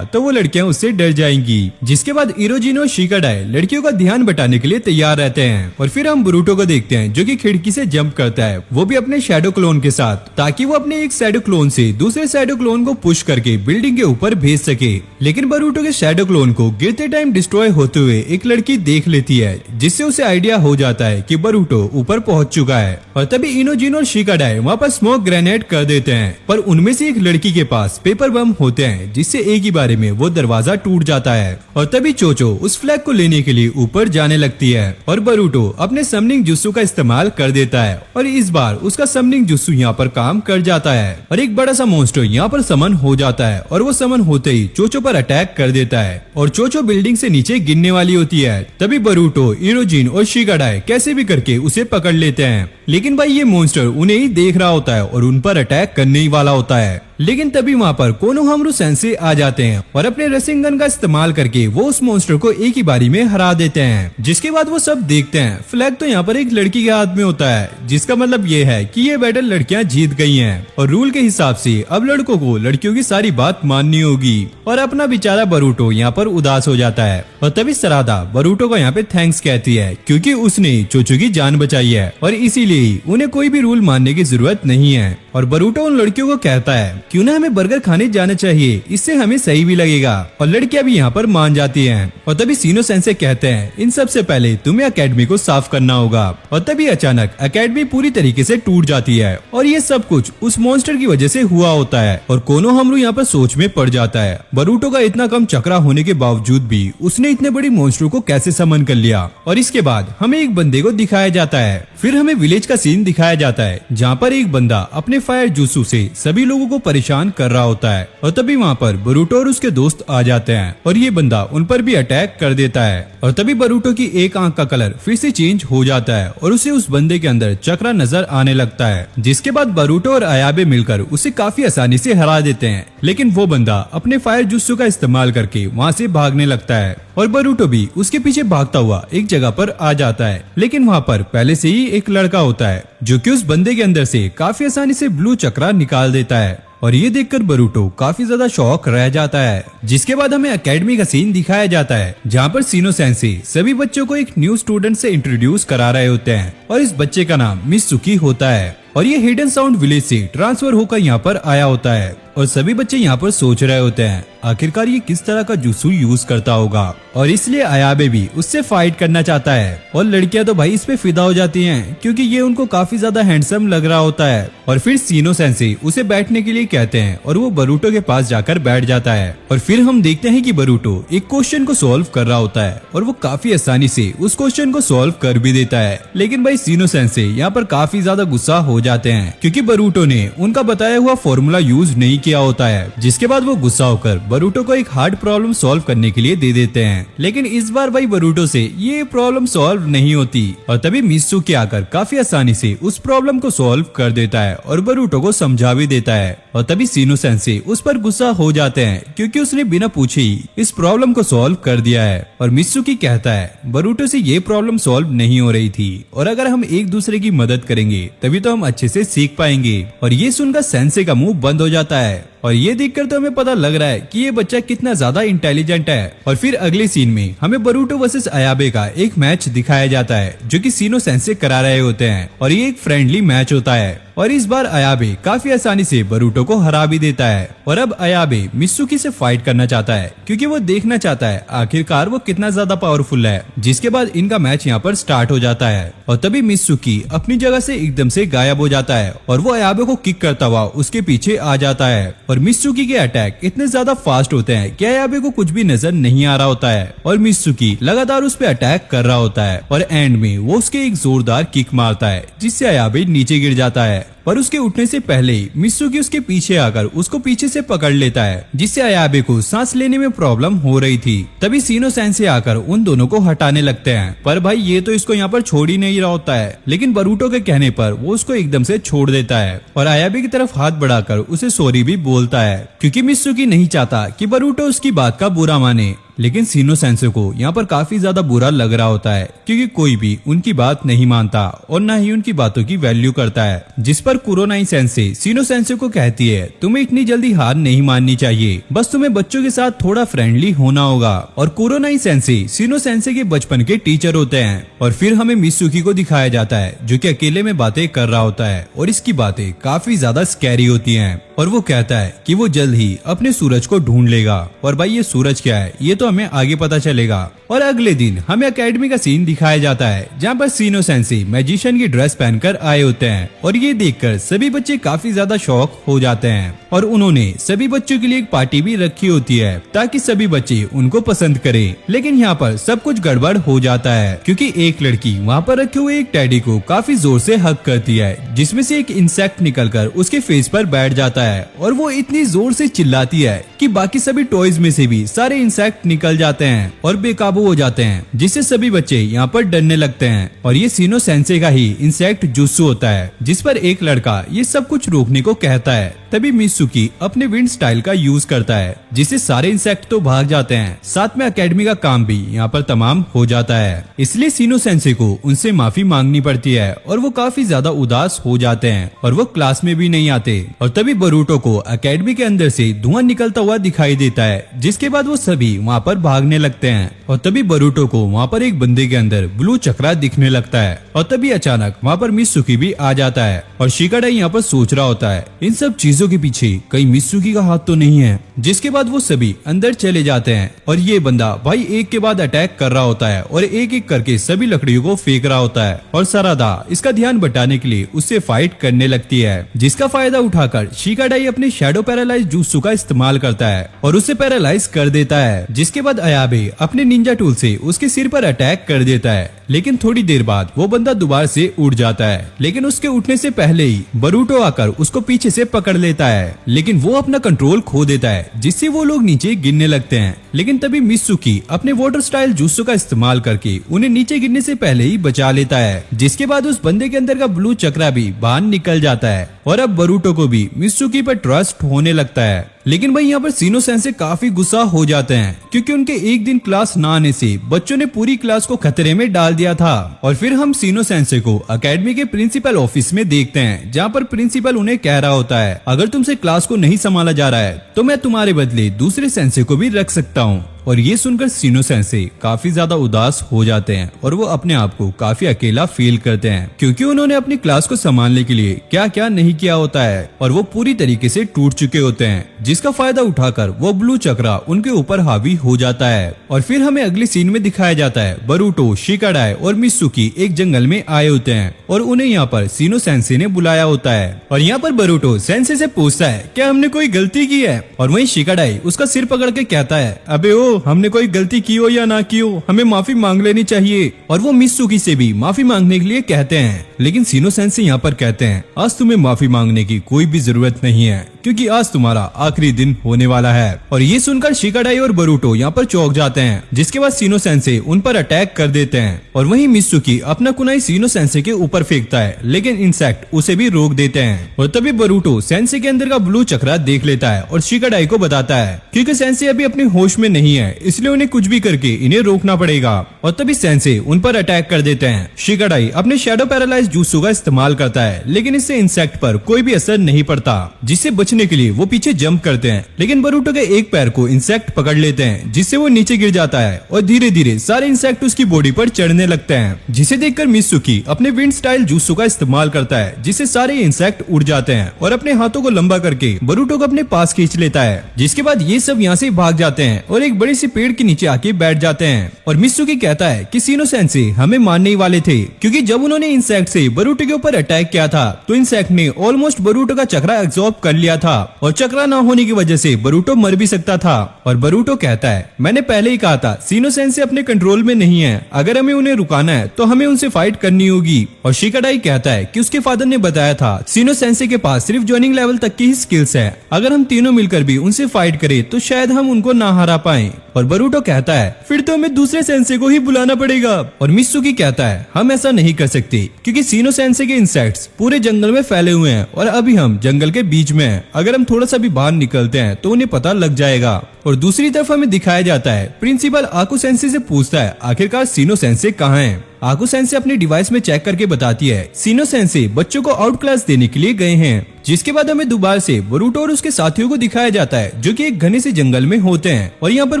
तो वो लड़कियां उससे डर जाएंगी। जिसके बाद इरोजिन और शिगाडाई लड़कियों का ध्यान बटाने के लिए तैयार रहते हैं और फिर हम बरूटो को देखते हैं जो कि खिड़की से जंप करता है, वो भी अपने शैडो क्लोन के साथ, ताकि वो अपने एक शैडो क्लोन से दूसरे शैडो क्लोन को पुश करके बिल्डिंग के ऊपर भेज सके। लेकिन बरूटो के शैडो क्लोन को गिरते टाइम डिस्ट्रॉय होते हुए एक लड़की देख लेती है जिससे उसे आइडिया हो जाता है कि बरूटो ऊपर पहुंच चुका है। और तभी इनोजिन और शिगाडाई वहाँ पर स्मोक ग्रेनेड कर देते हैं पर उनमें से एक लड़की के पास पेपर बम होते हैं जिससे एक ही बारे में वो दरवाजा टूट जाता है। और तभी चोचो उस फ्लैग को लेने के लिए ऊपर जाने लगती है और बरूटो अपने समनिंग जुस्सु का इस्तेमाल कर देता है और इस बार उसका समनिंग जुस्सु यहाँ पर काम कर जाता है और एक बड़ा सा मॉन्स्टर यहाँ पर समन हो जाता है और वो समन होते ही चोचो पर अटैक कर देता है और चोचो बिल्डिंग से नीचे गिरने वाली होती है। तभी बरूटो, इरोजिन और शिगाडाई कैसे भी करके उसे पकड़ लेते हैं। लेकिन भाई ये मॉन्स्टर उन्हें ही देख रहा होता है और उन पर अटैक करने ही वाला होता है। लेकिन तभी वहाँ पर कोनोहामारू सेंसेई आ जाते हैं और अपने रेसिंग गन का इस्तेमाल करके वो उस मॉन्स्टर को एक ही बारी में हरा देते हैं। जिसके बाद वो सब देखते हैं फ्लैग तो यहाँ पर एक लड़की के हाथ में होता है जिसका मतलब ये है कि ये बैटल लड़कियां जीत गई हैं और रूल के हिसाब से अब लड़कों को लड़कियों की सारी बात माननी होगी। और अपना बेचारा बरूटो यहाँ पर उदास हो जाता है और तभी सरादा बरूटो को यहाँ पे थैंक्स कहती है क्योंकि उसने चोचो की जान बचाई है और इसीलिए उन्हें कोई भी रूल मानने की जरूरत नहीं है। और बरूटो उन लड़कियों को कहता है क्यों ना हमें बर्गर खाने जाना चाहिए, इससे हमें सही भी लगेगा। और लड़कियां भी यहाँ पर मान जाती हैं। और तभी सीनो सेंसेई कहते हैं इन सबसे पहले तुम्हें एकेडमी को साफ करना होगा। और तभी अचानक एकेडमी पूरी तरीके से टूट जाती है और ये सब कुछ उस मॉन्स्टर की वजह से हुआ होता है। और कोनोहामारू यहाँ पर सोच में पड़ जाता है बरूटो का इतना कम चक्रा होने के बावजूद भी उसने इतने बड़ी मॉन्स्टर को कैसे समन कर लिया। और इसके बाद हमें एक बंदे को दिखाया जाता है। फिर हमें विलेज का सीन दिखाया जाता है जहाँ पर एक बंदा अपने फायर जुत्सु से सभी लोगों को परेशान कर रहा होता है। और तभी वहाँ पर बरूटो और उसके दोस्त आ जाते हैं और ये बंदा उन पर भी अटैक कर देता है। और तभी बरूटो की एक आंख का कलर फिर से चेंज हो जाता है और उसे उस बंदे के अंदर चक्रा नजर आने लगता है। जिसके बाद बरूटो और अयाबे मिलकर उसे काफी आसानी से हरा देते हैं। लेकिन वो बंदा अपने फायर जुत्सु का इस्तेमाल करके वहाँ से भागने लगता है और बरूटो भी उसके पीछे भागता हुआ एक जगह पर आ जाता है। लेकिन वहाँ पर पहले से ही एक लड़का होता है जो कि उस बंदे के अंदर से काफी आसानी से ब्लू चक्रा निकाल देता है और ये देखकर बरूटो काफी ज्यादा शॉक रह जाता है। जिसके बाद हमें एकेडमी का सीन दिखाया जाता है जहाँ पर सीनो सेंसेई सभी बच्चों को एक न्यू स्टूडेंट से इंट्रोड्यूस करा रहे होते हैं और इस बच्चे का नाम मित्सुकी होता है और ये हिडन साउंड विलेज से ट्रांसफर होकर यहाँ पर आया होता है। और सभी बच्चे यहाँ पर सोच रहे होते हैं आखिरकार ये किस तरह का जुत्सु यूज करता होगा और इसलिए अयाबे भी उससे फाइट करना चाहता है। और लड़कियां तो भाई इस पे फिदा हो जाती हैं क्योंकि ये उनको काफी ज्यादा हैंडसम लग रहा होता है। और फिर सीनो सेंसेई उसे बैठने के लिए कहते हैं और वो बरूटो के पास जाकर बैठ जाता है। और फिर हम देखते हैं कि बरूटो एक क्वेश्चन को सॉल्व कर रहा होता है और वो काफी आसानी से उस क्वेश्चन को सॉल्व कर भी देता है। लेकिन भाई सीनो सेंसेई यहाँ पर काफी ज्यादा गुस्सा हो जाते हैं क्योंकि बरूटो ने उनका बताया हुआ फॉर्मूला यूज नहीं किया होता है। जिसके बाद वो गुस्सा होकर बरूटो को एक हार्ड प्रॉब्लम सॉल्व करने के लिए दे देते हैं। लेकिन इस बार भाई बरूटो से ये प्रॉब्लम सॉल्व नहीं होती और तभी मित्सुकी आकर काफी आसानी से उस प्रॉब्लम को सॉल्व कर देता है और बरूटो को समझा भी देता है। और तभी सीनो सेंसेई उस पर गुस्सा हो जाते हैं क्योंकि उसने बिना पूछे ही इस प्रॉब्लम को सॉल्व कर दिया है। और मित्सुकी कहता है बरूटो से ये प्रॉब्लम सॉल्व नहीं हो रही थी और अगर हम एक दूसरे की मदद करेंगे तभी तो हम अच्छे से सीख पाएंगे। और ये सुनकर सेंसेई का मुंह बंद हो जाता है और ये देखकर तो हमें पता लग रहा है कि ये बच्चा कितना ज्यादा इंटेलिजेंट है। और फिर अगले सीन में हमें बरूटो वर्सेस अयाबे का एक मैच दिखाया जाता है जो कि सीनो सेंसे करा रहे होते हैं और ये एक फ्रेंडली मैच होता है। और इस बार अयाबे काफी आसानी से बरूटो को हरा भी देता है। और अब अयाबे मित्सुकी से फाइट करना चाहता है क्योंकि वो देखना चाहता है आखिरकार वो कितना ज्यादा पावरफुल है। जिसके बाद इनका मैच यहाँ पर स्टार्ट हो जाता है और तभी मित्सुकी अपनी जगह से एकदम से गायब हो जाता है और वो अयाबे को किक करता हुआ उसके पीछे आ जाता है। और मित्सुकी के अटैक इतने ज्यादा फास्ट होते हैं कि अयाबे को कुछ भी नजर नहीं आ रहा होता है और मित्सुकी लगातार उस पर अटैक कर रहा होता है और एंड में वो उसके एक जोरदार किक मारता है जिससे अयाबे नीचे गिर जाता है। पर उसके उठने से पहले ही मित्सुकी उसके पीछे आकर उसको पीछे से पकड़ लेता है जिससे अयाबे को सांस लेने में प्रॉब्लम हो रही थी। तभी सीनो सेंसे आकर उन दोनों को हटाने लगते हैं पर भाई ये तो इसको यहाँ पर छोड़ ही नहीं रहा होता है। लेकिन बरूटो के कहने पर वो उसको एकदम से छोड़ देता है और अयाबे की तरफ हाथ बढ़ाकर उसे सॉरी भी बोलता है क्योंकि मित्सुकी नहीं चाहता कि बरूटो उसकी बात का बुरा माने। लेकिन सीनो सेंसे को यहाँ पर काफी ज्यादा बुरा लग रहा होता है क्योंकि कोई भी उनकी बात नहीं मानता और न ही उनकी बातों की वैल्यू करता है। जिस पर कुरोनाई सेंसे सीनो सेंसे को कहती है तुम्हें इतनी जल्दी हार नहीं माननी चाहिए, बस तुम्हें बच्चों के साथ थोड़ा फ्रेंडली होना होगा। और कुरोनाई सेंसे सीनो सेंसे के बचपन के टीचर होते हैं। और फिर हमें मित्सुकी को दिखाया जाता है जो कि अकेले में बातें कर रहा होता है और इसकी बातें काफी ज्यादा स्कैरी होती हैं और वो कहता है कि वो जल्द ही अपने सूरज को ढूंढ लेगा। और भाई ये सूरज क्या है ये तो हमें आगे पता चलेगा। और अगले दिन हमें एकेडमी का सीन दिखाया जाता है जहाँ पर सीनो सेंसे मैजिशियन की ड्रेस पहनकर आए होते हैं और ये देखकर सभी बच्चे काफी ज्यादा शॉक हो जाते हैं और उन्होंने सभी बच्चों के लिए एक पार्टी भी रखी होती है ताकि सभी बच्चे उनको पसंद करें। लेकिन यहाँ पर सब कुछ गड़बड़ हो जाता है क्योंकि एक लड़की वहाँ पर रखे हुए एक टेडी को काफी जोर से हग करती है जिसमें से एक इंसेक्ट निकलकर उसके फेस पर बैठ जाता है और वो इतनी जोर से चिल्लाती है कि बाकी सभी टॉयज में से भी सारे इंसेक्ट निकल जाते हैं और बेकाबू हो जाते हैं जिससे सभी बच्चे यहाँ पर डरने लगते हैं। और ये सीनो सेंसे का ही इंसेक्ट जुत्सु होता है जिस पर एक लड़का ये सब कुछ रोकने को कहता है। तभी मित्सुकी अपने विंड स्टाइल का यूज करता है जिससे सारे इंसेक्ट तो भाग जाते हैं, साथ में एकेडमी का काम भी यहाँ पर तमाम हो जाता है। इसलिए सीनो सेंसे को उनसे माफी मांगनी पड़ती है और वो काफी ज्यादा उदास हो जाते हैं और वो क्लास में भी नहीं आते। और तभी बरूटो को एकेडमी के अंदर से धुआं निकलता हुआ दिखाई देता है जिसके बाद वो सभी वहाँ पर भागने लगते हैं। और तभी बरूटो को वहाँ पर एक बंदे के अंदर ब्लू चक्रा दिखने लगता है और तभी अचानक वहाँ पर मित्सुकी भी आ जाता है और शिकाडाई यहाँ पर सोच रहा होता है इन सब चीजों के पीछे कहीं मित्सुकी का हाथ तो नहीं है। जिसके बाद वो सभी अंदर चले जाते हैं और ये बंदा भाई एक के बाद अटैक कर रहा होता है और एक एक करके सभी लकड़ियों को फेंक रहा होता है और सरादा इसका ध्यान बटाने के लिए उससे फाइट करने लगती है जिसका फायदा उठाकर शिकाडाई अपने शैडो पैरालाइज जुत्सु का इस्तेमाल करता है और उसे पैरालाइज कर देता है। जिसके बाद अयाबे अपने निंजा टूल से उसके सिर पर अटैक कर देता है लेकिन थोड़ी देर बाद वो बंदा दोबारा से उड़ जाता है लेकिन उसके उठने से पहले ही बरूटो आकर उसको पीछे से पकड़ लेता है लेकिन वो अपना कंट्रोल खो देता है जिससे वो लोग नीचे गिरने लगते हैं। लेकिन तभी मित्सुकी अपने वाटर स्टाइल जुत्सु का इस्तेमाल करके उन्हें नीचे गिरने से पहले ही बचा लेता है जिसके बाद उस बंदे के अंदर का ब्लू चक्रा भी बाहर निकल जाता है और अब बरूटो को भी मित्सुकी पर ट्रस्ट होने लगता है। लेकिन भाई यहाँ पर सीनो सेंसे काफी गुस्सा हो जाते हैं क्योंकि उनके एक दिन क्लास ना आने से बच्चों ने पूरी क्लास को खतरे में डाल दिया था। और फिर हम सीनो सेंसे को एकेडमी के प्रिंसिपल ऑफिस में देखते हैं जहाँ पर प्रिंसिपल उन्हें कह रहा होता है अगर तुमसे क्लास को नहीं संभाला जा रहा है तो मैं तुम्हारे बदले दूसरे सेंसे को भी रख सकता हूँ। और ये सुनकर सीनो सेंसे काफी ज्यादा उदास हो जाते हैं और वो अपने आप को काफी अकेला फील करते हैं क्योंकि उन्होंने अपनी क्लास को संभालने के लिए क्या क्या नहीं किया होता है और वो पूरी तरीके से टूट चुके होते हैं जिसका फायदा उठाकर वो ब्लू चक्रा उनके ऊपर हावी हो जाता है। और फिर हमें अगले सीन में दिखाया जाता है बरूटो, शिकाडाई और मित्सुकी एक जंगल में आए होते हैं और उन्हें यहाँ पर सीनो सेंसे ने बुलाया होता है। और यहाँ पर बरूटो सेंसे से पूछता है क्या हमने कोई गलती की है और वहीं शिकाडाई उसका सिर पकड़ के कहता है अबे ओ हमने कोई गलती की हो या ना की हो हमें माफी मांग लेनी चाहिए। और वो मित्सुकी से भी माफी मांगने के लिए कहते हैं लेकिन सीनो सेंसे यहाँ पर कहते हैं आज तुम्हें माफी मांगने की कोई भी जरूरत नहीं है क्योंकि आज तुम्हारा आखिरी दिन होने वाला है। और ये सुनकर शिकाडाई और बरूटो यहाँ पर चौंक जाते हैं जिसके बाद सीनो सेंसे उन पर अटैक कर देते हैं और वहीं मित्सुकी अपना कुनाई सीनो सेंसे के ऊपर फेंकता है लेकिन इंसेक्ट उसे भी रोक देते हैं। और तभी बरूटो सेंसे के अंदर का ब्लू चक्रा देख लेता है और शिकाडाई को बताता है क्योंकि सेंसे अभी अपने होश में नहीं है है, इसलिए उन्हें कुछ भी करके इन्हें रोकना पड़ेगा। और तभी सेंसे उन पर अटैक कर देते हैं। शिकाडाई अपने शैडो पैरालाइज जूत्सु का इस्तेमाल करता है, लेकिन इससे इंसेक्ट पर कोई भी असर नहीं पड़ता, जिससे बचने के लिए वो पीछे जंप करते हैं। लेकिन बरूटो के एक पैर को इंसेक्ट पकड़ लेते हैं, जिससे वो नीचे गिर जाता है और धीरे धीरे सारे इंसेक्ट उसकी बॉडी पर चढ़ने लगते हैं, जिसे देखकर मित्सुकी अपने विंड स्टाइल जूत्सु का इस्तेमाल करता है, जिससे सारे इंसेक्ट उड़ जाते हैं और अपने हाथों को लंबा करके बरूटो को अपने पास खींच लेता है। जिसके बाद ये सब यहाँ से भाग जाते हैं और एक बड़े से पेड़ के नीचे आके बैठ जाते हैं। और मित्सुकी कहता है कि सीनो सेंसे हमें मारने ही वाले थे, क्योंकि जब उन्होंने इंसेक्ट से बरूटो के ऊपर अटैक किया था तो इंसेक्ट ने ऑलमोस्ट बरूटो का चक्रा एब्जॉर्ब कर लिया था, और चक्रा ना होने की वजह से बरूटो मर भी सकता था। और बरूटो कहता है, मैंने पहले ही कहा था सीनो सेंसे अपने कंट्रोल में नहीं है, अगर हमें उन्हें रुकाना है तो हमें उनसे फाइट करनी होगी। और शिकाडाई कहता है कि उसके फादर ने बताया था सीनो सेंसे के पास सिर्फ जॉइनिंग लेवल तक की ही स्किल्स है, अगर हम तीनों मिलकर भी उनसे फाइट करें तो शायद हम उनको ना हरा पाएं। और बरूटो कहता है, फिर तो हमें दूसरे सेंसे को ही बुलाना पड़ेगा। और मित्सुकी कहता है, हम ऐसा नहीं कर सकते, क्योंकि सीनो सेंसे के इंसेक्ट्स पूरे जंगल में फैले हुए हैं और अभी हम जंगल के बीच में हैं, अगर हम थोड़ा सा भी बाहर निकलते हैं तो उन्हें पता लग जाएगा। और दूसरी तरफ हमें दिखाया जाता है प्रिंसिपल आकू सेंसे से पूछता है आखिरकार सीनो सेंसे कहाँ है। आकू सेंसे अपने डिवाइस में चेक करके बताती है सीनो सेंसे बच्चों को आउट क्लास देने के लिए गए हैं। जिसके बाद हमें दोबारा से बरूटो और उसके साथियों को दिखाया जाता है, जो कि एक घने से जंगल में होते हैं। और यहाँ पर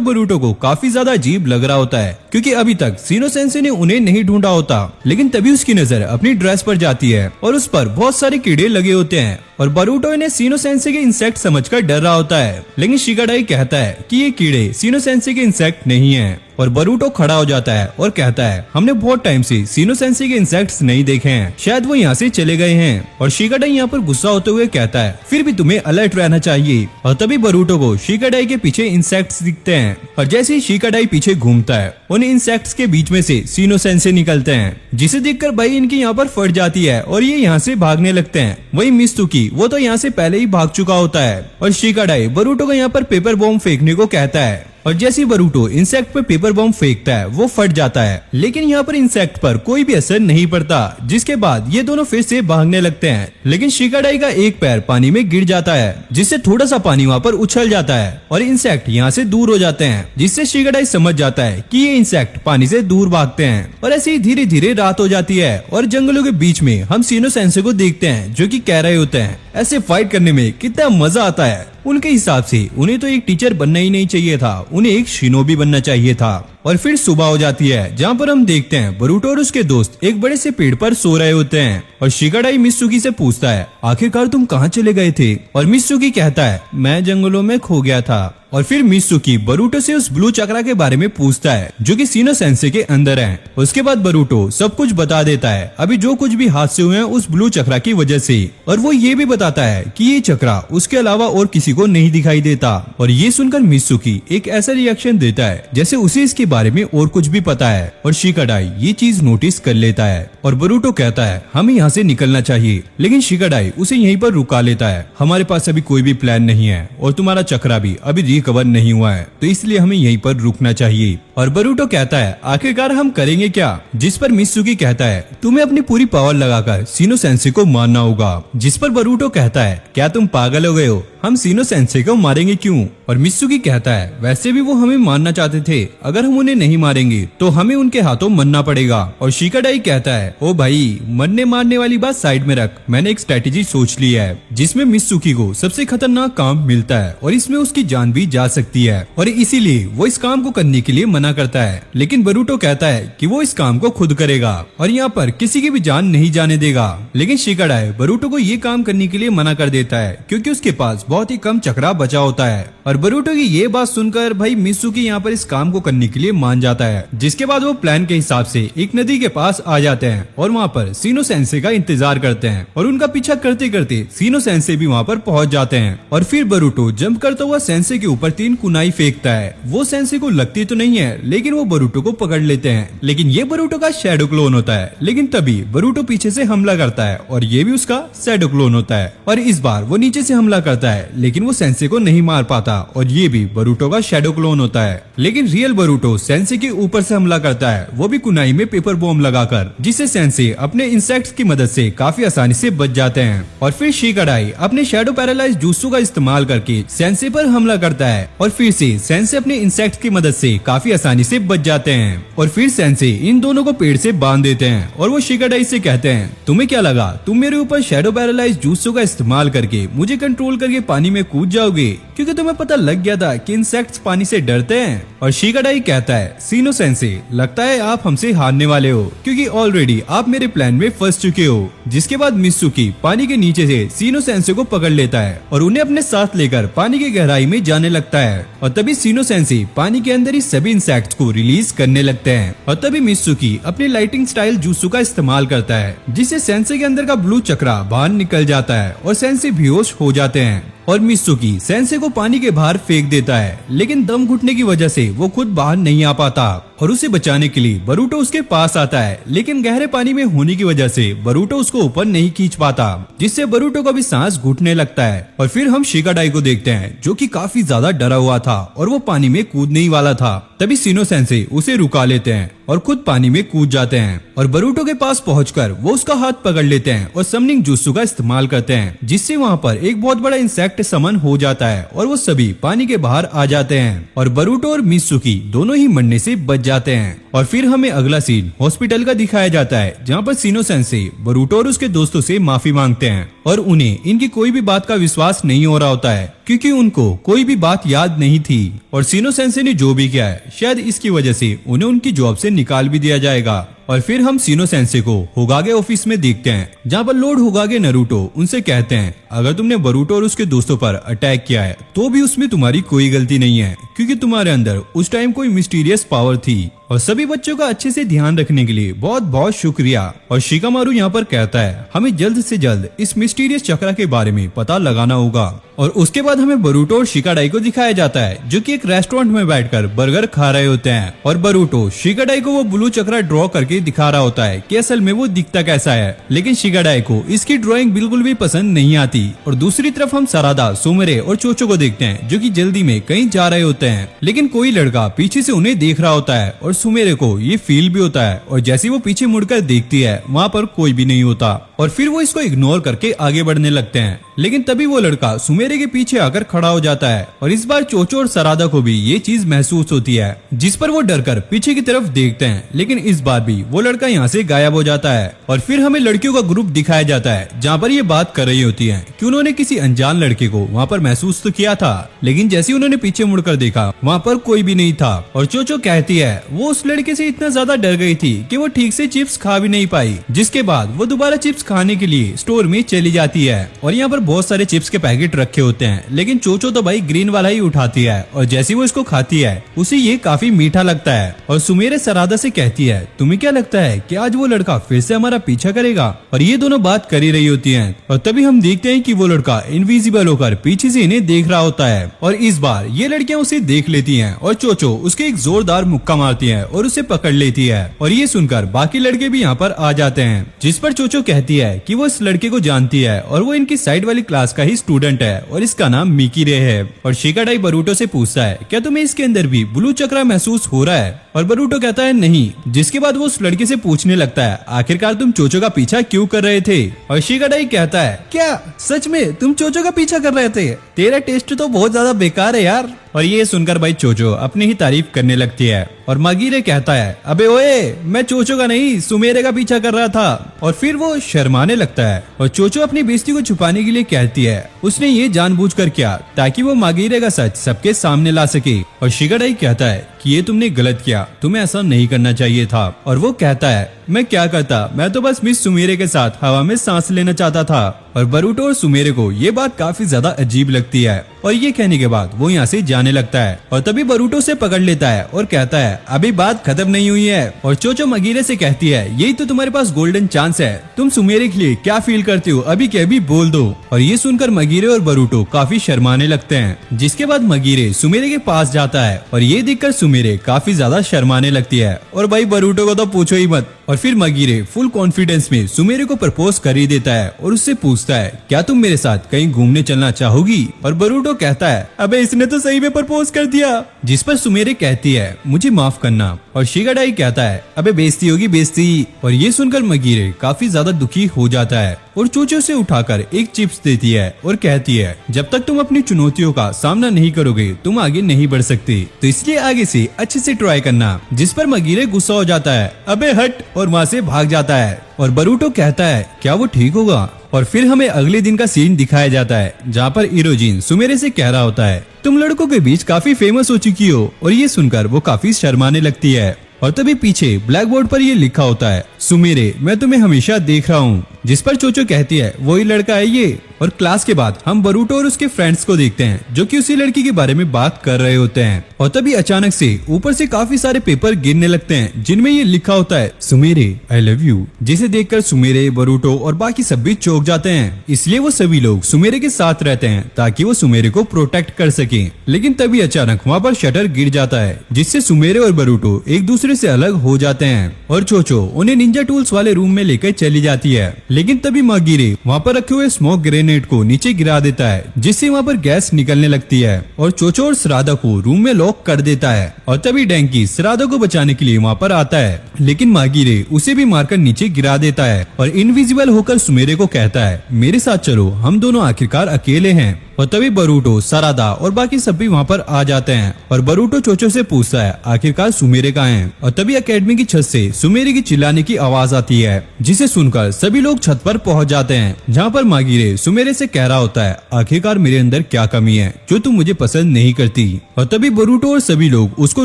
बरूटो को काफी ज्यादा अजीब लग रहा होता है, क्योंकि अभी तक सीनो सेंसे ने उन्हें नहीं ढूंढा होता। लेकिन तभी उसकी नजर अपनी ड्रेस पर जाती है और उस पर बहुत सारे कीड़े लगे होते हैं। और बरूटो इन्हें सीनो सेंसे के इंसेक्ट समझकर डर रहा होता है, लेकिन शिकाडाई कहता है कि ये कीड़े सीनो सेंसे के इंसेक्ट नहीं है। और बरूटो खड़ा हो जाता है और कहता है, हमने बहुत टाइम से सीनो सेंसे के इंसेक्ट्स नहीं देखे हैं, शायद वो यहाँ से चले गए हैं। और शिकाडाई यहाँ पर गुस्सा होते हुए कहता है, फिर भी तुम्हें अलर्ट रहना चाहिए। और तभी बरूटो को शिकाडाई के पीछे इंसेक्ट्स दिखते हैं, और जैसे ही शिकाडाई पीछे घूमता है उन इंसेक्ट्स के बीच में से सीनो सेंसे निकलते हैं, जिसे देखकर भाई इनकी यहाँ पर फट जाती है और ये यहाँ से भागने लगते हैं। वही मित्सुकी वो तो यहाँ से पहले ही भाग चुका होता है। और शिकाडाई बरूटो को यहाँ पर पेपर बॉम्ब फेंकने को कहता है, और जैसे बरूटो इंसेक्ट पर पेपर बॉम्ब फेंकता है वो फट जाता है, लेकिन यहाँ पर इंसेक्ट पर कोई भी असर नहीं पड़ता। जिसके बाद ये दोनों फिर से भागने लगते हैं, लेकिन शिकाडाई का एक पैर पानी में गिर जाता है, जिससे थोड़ा सा पानी वहाँ पर उछल जाता है और इंसेक्ट यहाँ से दूर हो जाते हैं, जिससे शिकाडाई समझ जाता है कि ये इंसेक्ट पानी से दूर भागते हैं। और ऐसे ही धीरे धीरे रात हो जाती है और जंगलों के बीच में हम सीनो सेंसे को देखते हैं, जो कि कह रहे होते हैं ऐसे फाइट करने में कितना मजा आता है। उनके हिसाब से उन्हें तो एक टीचर बनना ही नहीं चाहिए था, उन्हें एक शिनोबी बनना चाहिए था। और फिर सुबह हो जाती है, जहाँ पर हम देखते हैं बरूटो और उसके दोस्त एक बड़े से पेड़ पर सो रहे होते हैं। और शिकाडाई मित्सुकी से पूछता है, आखिरकार तुम कहाँ चले गए थे? और मित्सुकी कहता है, मैं जंगलों में खो गया था। और फिर मित्सुकी बरूटो से उस ब्लू चक्रा के बारे में पूछता है, जो कि सीनो सेंसे के अंदर है। उसके बाद बरूटो सब कुछ बता देता है, अभी जो कुछ भी हादसे हुए हैं उस ब्लू चक्रा की वजह से। और वो ये भी बताता है कि ये चक्रा उसके अलावा और किसी को नहीं दिखाई देता। और ये सुनकर मित्सुकी एक ऐसा रिएक्शन देता है जैसे उसे इसके बारे में और कुछ भी पता है। और शिकाडाई ये चीज नोटिस कर लेता है और बरूटो कहता है, हमें यहाँ से निकलना चाहिए। लेकिन शिकाडाई उसे यहीं पर रुका लेता है, हमारे पास अभी कोई भी प्लान नहीं है और तुम्हारा चक्रा भी अभी रिकवर नहीं हुआ है, तो इसलिए हमें यहीं पर रुकना चाहिए। और बरूटो कहता है, आखिरकार हम करेंगे क्या? जिस पर मित्सुकी कहता है, तुम्हें अपनी पूरी पावर लगाकर सीनो सेंसे को मारना होगा। जिस पर बरूटो कहता है, क्या तुम पागल हो गए हो? हम सीनो सेंसे को मारेंगे क्यों? और मित्सुकी कहता है, वैसे भी वो हमें मारना चाहते थे, अगर हम उन्हें नहीं मारेंगे तो हमें उनके हाथों मरना पड़ेगा। और शिकाडाई कहता है, ओ भाई, मरने मारने वाली बात साइड में रख, मैंने एक स्ट्रेटेजी सोच ली है जिसमें मित्सुकी को सबसे खतरनाक काम मिलता है और इसमें उसकी जान भी जा सकती है, और इसीलिए वो इस काम को करने के लिए मना करता है। लेकिन बरूटो कहता है कि वो इस काम को खुद करेगा और यहाँ पर किसी की भी जान नहीं जाने देगा। लेकिन शिकाडाई बरूटो को ये काम करने के लिए मना कर देता है, क्योंकि उसके पास बहुत ही कम चक्रा बचा होता है। और बरूटो की ये बात सुनकर भाई मित्सुकी यहाँ पर इस काम को करने के लिए मान जाता है। जिसके बाद वो प्लान के हिसाब से एक नदी के पास आ जाते हैं और वहाँ पर सीनो सेंसे का इंतजार करते हैं, और उनका पीछा करते करते सीनो सेंसे भी वहाँ पर पहुँच जाते हैं। और फिर बरूटो जंप करता हुआ सेंसे के ऊपर 3 कुनाई फेंकता है। वो सेंसे को लगती तो नहीं है, हैं, लेकिन वो बरूटो को पकड़ लेते हैं। लेकिन ये बरूटो का शैडो क्लोन होता है। लेकिन तभी बरूटो पीछे से हमला करता है और ये भी उसका शैडो क्लोन होता है। और इस बार वो नीचे से हमला करता है, लेकिन वो सेंसे को नहीं मार पाता और ये भी बरूटो का शैडो क्लोन होता है। लेकिन रियल बरूटो सेंसे के ऊपर से हमला करता है, वो भी कुनाई में पेपर बॉम्ब लगाकर, जिससे सेंसे अपने इंसेक्ट्स की मदद से काफी आसानी से बच जाते हैं। और फिर शिकाडाई अपने शैडो पैरालाइज जूत्सु का इस्तेमाल करके सेंसे पर हमला करता है और फिर से सेंसे अपने इंसेक्ट्स की मदद से काफी आसानी से बच जाते हैं। और फिर सेंसे इन दोनों को पेड़ से बांध देते हैं और वो शिकाडाई से कहते हैं, तुम्हें क्या लगा तुम मेरे ऊपर शैडो पैरालाइज जूत्सु का इस्तेमाल करके मुझे कंट्रोल करके पानी में कूद जाओगे, क्योंकि तुम्हें पता लग गया था कि इंसेक्ट्स पानी से डरते हैं। और शिकाडाई कहता है, सीनो सेंसे, लगता है आप हमसे हारने वाले हो, क्योंकि ऑलरेडी आप मेरे प्लान में फंस चुके हो। जिसके बाद मित्सुकी पानी के नीचे से सीनो सेंसे को पकड़ लेता है और उन्हें अपने साथ लेकर पानी की गहराई में जाने लगता है। और तभी सीनो सेंसे पानी के अंदर ही सभी इंसेक्ट्स को रिलीज करने लगते हैं। और तभी मित्सुकी अपनी लाइटिंग स्टाइल जूत्सु का इस्तेमाल करता है, जिससे सेंसे के अंदर का ब्लू चक्रा बाहर निकल जाता है और सेंसे बेहोश हो जाते हैं। और मित्सुकी सेंसे को पानी के बाहर फेंक देता है, लेकिन दम घुटने की वजह से वो खुद बाहर नहीं आ पाता और उसे बचाने के लिए बरूटो उसके पास आता है। लेकिन गहरे पानी में होने की वजह से बरूटो उसको ऊपर नहीं खींच पाता, जिससे बरूटो का भी सांस घुटने लगता है। और फिर हम शिकाडाई को देखते हैं, जो कि काफी ज्यादा डरा हुआ था और वो पानी में कूदने ही वाला था। तभी सीनो सेंसे उसे रुका लेते हैं और खुद पानी में कूद जाते हैं और बरूटो के पास पहुंचकर वो उसका हाथ पकड़ लेते हैं और समनिंग जुत्सु का इस्तेमाल करते हैं, जिससे वहाँ पर एक बहुत बड़ा इंसेक्ट समन हो जाता है और वो सभी पानी के बाहर आ जाते हैं और बरूटो और मित्सुकी दोनों ही मरने से बच जाते हैं। और फिर हमें अगला सीन हॉस्पिटल का दिखाया जाता है, जहाँ पर सीनो सेंसे बरूटो और उसके दोस्तों से माफी मांगते हैं और उन्हें इनकी कोई भी बात का विश्वास नहीं हो रहा होता है, क्योंकि उनको कोई भी बात याद नहीं थी। और सीनो सेंसे ने जो भी किया है, शायद इसकी वजह से उन्हें उनकी जॉब से निकाल भी दिया जाएगा। और फिर हम सीनो सेंसे को होगागे ऑफिस में देखते हैं, जहाँ पर लॉर्ड होगागे नारुतो उनसे कहते हैं, अगर तुमने बरूटो और उसके दोस्तों पर अटैक किया है तो भी उसमें तुम्हारी कोई गलती नहीं है, क्योंकि तुम्हारे अंदर उस टाइम कोई मिस्टीरियस पावर थी। और सभी बच्चों का अच्छे से ध्यान रखने के लिए बहुत बहुत शुक्रिया। और शिकामारू यहाँ पर कहता है, हमें जल्द से जल्द इस मिस्टीरियस चक्र के बारे में पता लगाना होगा। और उसके बाद हमें बरूटो और शिकाडाई को दिखाया जाता है, जो कि एक रेस्टोरेंट में बैठकर बर्गर खा रहे होते हैं। और बरूटो शिकाडाई को वो ब्लू चक्रा ड्रॉ करके दिखा रहा होता है कि असल में वो दिखता कैसा है, लेकिन शिकाडाई को इसकी ड्राइंग बिल्कुल भी पसंद नहीं आती। और दूसरी तरफ हम सरादा, सुमेरे और चोचो को देखते हैं, जो कि जल्दी में कहीं जा रहे होते हैं, लेकिन कोई लड़का पीछे से उन्हें देख रहा होता है और सुमेरे को ये फील भी होता है। और जैसे वो पीछे मुड़कर देखती है, वहाँ पर कोई भी नहीं होता और फिर वो इसको इग्नोर करके आगे बढ़ने लगते हैं। लेकिन तभी वो लड़का सुमेरे के पीछे आकर खड़ा हो जाता है और इस बार चोचो और सरादा को भी ये चीज महसूस होती है, जिस पर वो डरकर पीछे की तरफ देखते हैं। लेकिन इस बार भी वो लड़का यहाँ से गायब हो जाता है। और फिर हमें लड़कियों का ग्रुप दिखाया जाता है, जहाँ पर ये बात कर रही होती है कि उन्होंने किसी अनजान लड़के को वहाँ पर महसूस तो किया था, लेकिन जैसे उन्होंने पीछे मुड़कर देखा, वहाँ पर कोई भी नहीं था। और चोचो कहती है वो उस लड़के से इतना ज्यादा डर गई थी कि वो ठीक से चिप्स खा भी नहीं पाई, जिसके बाद वो दोबारा चिप्स खाने के लिए स्टोर में चली जाती है। और यहाँ पर बहुत सारे चिप्स के पैकेट रखे होते हैं, लेकिन चोचो तो भाई ग्रीन वाला ही उठाती है और जैसे वो इसको खाती है उसे ये काफी मीठा लगता है। और सुमेरे सरादा से कहती है, तुम्हें क्या लगता है कि आज वो लड़का फिर से हमारा पीछा करेगा? और ये दोनों बात कर ही रही होती हैं और तभी हम देखते हैं कि वो लड़का इनविजिबल होकर पीछे से इन्हें देख रहा होता है। और इस बार ये लड़कियां उसे देख लेती हैं और चोचो उसके एक जोरदार मुक्का मारती है और उसे पकड़ लेती है। और ये सुनकर बाकी लड़के भी यहाँ पर आ जाते हैं, जिस पर चोचो कहती है कि वो इस लड़के को जानती है और वो इनकी साइड वाली क्लास का ही स्टूडेंट है और इसका नाम मिकी रे है। और शिकाडाई बरूटो से पूछता है, क्या तुम्हें इसके अंदर भी ब्लू चक्रा महसूस हो रहा है? और बरूटो कहता है नहीं। जिसके बाद वो उस लड़के से पूछने लगता है, आखिरकार तुम चोचो का पीछा क्यों कर रहे थे? और शिकाडाई कहता है, क्या सच में तुम चोचो का पीछा कर रहे थे? तेरा टेस्ट तो बहुत ज्यादा बेकार है यार। और ये सुनकर भाई चोचो अपनी ही तारीफ करने लगती है और मागीरे कहता है, अबे ओए, मैं चोचो का नहीं सुमेरे का पीछा कर रहा था। और फिर वो शर्माने लगता है और चोचो अपनी बेइज्जती को छुपाने के लिए कहती है उसने ये जानबूझकर किया ताकि वो मागीरे का सच सबके सामने ला सके। और शिकाडाई कहता है कि ये तुमने गलत किया, तुम्हें ऐसा नहीं करना चाहिए था। और वो कहता है, मैं क्या करता, मैं तो बस मिस सुमेरे के साथ हवा में सांस लेना चाहता था। और बरूटो और सुमेरे को ये बात काफी ज्यादा अजीब लगती है और ये कहने के बाद वो यहाँ से जाने लगता है और तभी बरूटो उसे पकड़ लेता है और कहता है अभी बात खत्म नहीं हुई है। और चोचो मगीरे से कहती है यही तो तुम्हारे पास गोल्डन चांस है, तुम सुमेरे के लिए क्या फील करते हो अभी के अभी बोल दो। और ये सुनकर मगीरे और बरूटो काफी शर्माने लगते हैं, जिसके बाद मगीरे सुमेरे के पास जाता है और ये देखकर सुमेरे काफी ज्यादा शर्माने लगती है। और भाई बरूटो को तो पूछो ही मत। और फिर मगीरे फुल कॉन्फिडेंस में सुमेरे को प्रपोज कर ही देता है और उससे पूछता है क्या तुम मेरे साथ कहीं घूमने चलना चाहोगी। और बरूटो कहता है अबे इसने तो सही में प्रपोज कर दिया। जिस पर सुमेरे कहती है मुझे माफ करना। और शिगाडाई कहता है अबे बेइज्जती होगी बेइज्जती। और ये सुनकर मगीरे काफी ज्यादा दुखी हो जाता है और चोचो से उठाकर एक चिप्स देती है और कहती है जब तक तुम अपनी चुनौतियों का सामना नहीं करोगे तुम आगे नहीं बढ़ सकते, तो इसलिए आगे से अच्छे से ट्राई करना। जिस पर मगीरे गुस्सा हो जाता है अबे हट और वहाँ से भाग जाता है। और बरूटो कहता है क्या वो ठीक होगा। और फिर हमें अगले दिन का सीन दिखाया जाता है जहाँ पर इरोजिन सुमेरे से कह रहा होता है तुम लड़कों के बीच काफी फेमस हो चुकी हो। और ये सुनकर वो काफी शर्माने लगती है। और तभी पीछे ब्लैक बोर्ड पर ये लिखा होता है सुमेरे मैं तुम्हें हमेशा देख रहा हूँ। जिस पर चोचो कहती है वही लड़का है ये। और क्लास के बाद हम बरूटो और उसके फ्रेंड्स को देखते हैं जो कि उसी लड़की के बारे में बात कर रहे होते हैं। और तभी अचानक से ऊपर से काफी सारे पेपर गिरने लगते हैं जिनमें ये लिखा होता है सुमेरे आई लव यू। जिसे देखकर सुमेरे बरूटो और बाकी सब भी चौंक जाते हैं। इसलिए वो सभी लोग सुमेरे के साथ रहते हैं ताकि वो सुमेरे को प्रोटेक्ट कर सके। लेकिन तभी अचानक वहाँ पर शटर गिर जाता है जिससे सुमेरे और बरूटो एक दूसरे से अलग हो जाते हैं। और चोचो उन्हें निंजा टूल्स वाले रूम में लेकर चली जाती है। लेकिन तभी मगीरे वहाँ पर रखे हुए स्मोक ग्रेनेड को नीचे गिरा देता है जिससे वहाँ पर गैस निकलने लगती है। और चोचो और श्रादा को रूम में लॉक कर देता है। और तभी डैंकी श्रादा को बचाने के लिए वहाँ पर आता है, लेकिन मगीरे उसे भी मारकर नीचे गिरा देता है और इनविजिबल होकर सुमेरे को कहता है मेरे साथ चलो हम दोनों आखिरकार अकेले हैं। और तभी बरूटो सरादा और बाकी सब भी वहाँ पर आ जाते हैं। और बरूटो चोचो से पूछता है आखिरकार सुमेरे कहाँ हैं। और तभी एकेडमी की छत से सुमेरे की चिल्लाने की आवाज आती है जिसे सुनकर सभी लोग छत पर पहुंच जाते हैं जहाँ पर मगीरे सुमेरे से कह रहा होता है आखिरकार मेरे अंदर क्या कमी है जो तुम मुझे पसंद नहीं करती। और तभी बरूटो और सभी लोग उसको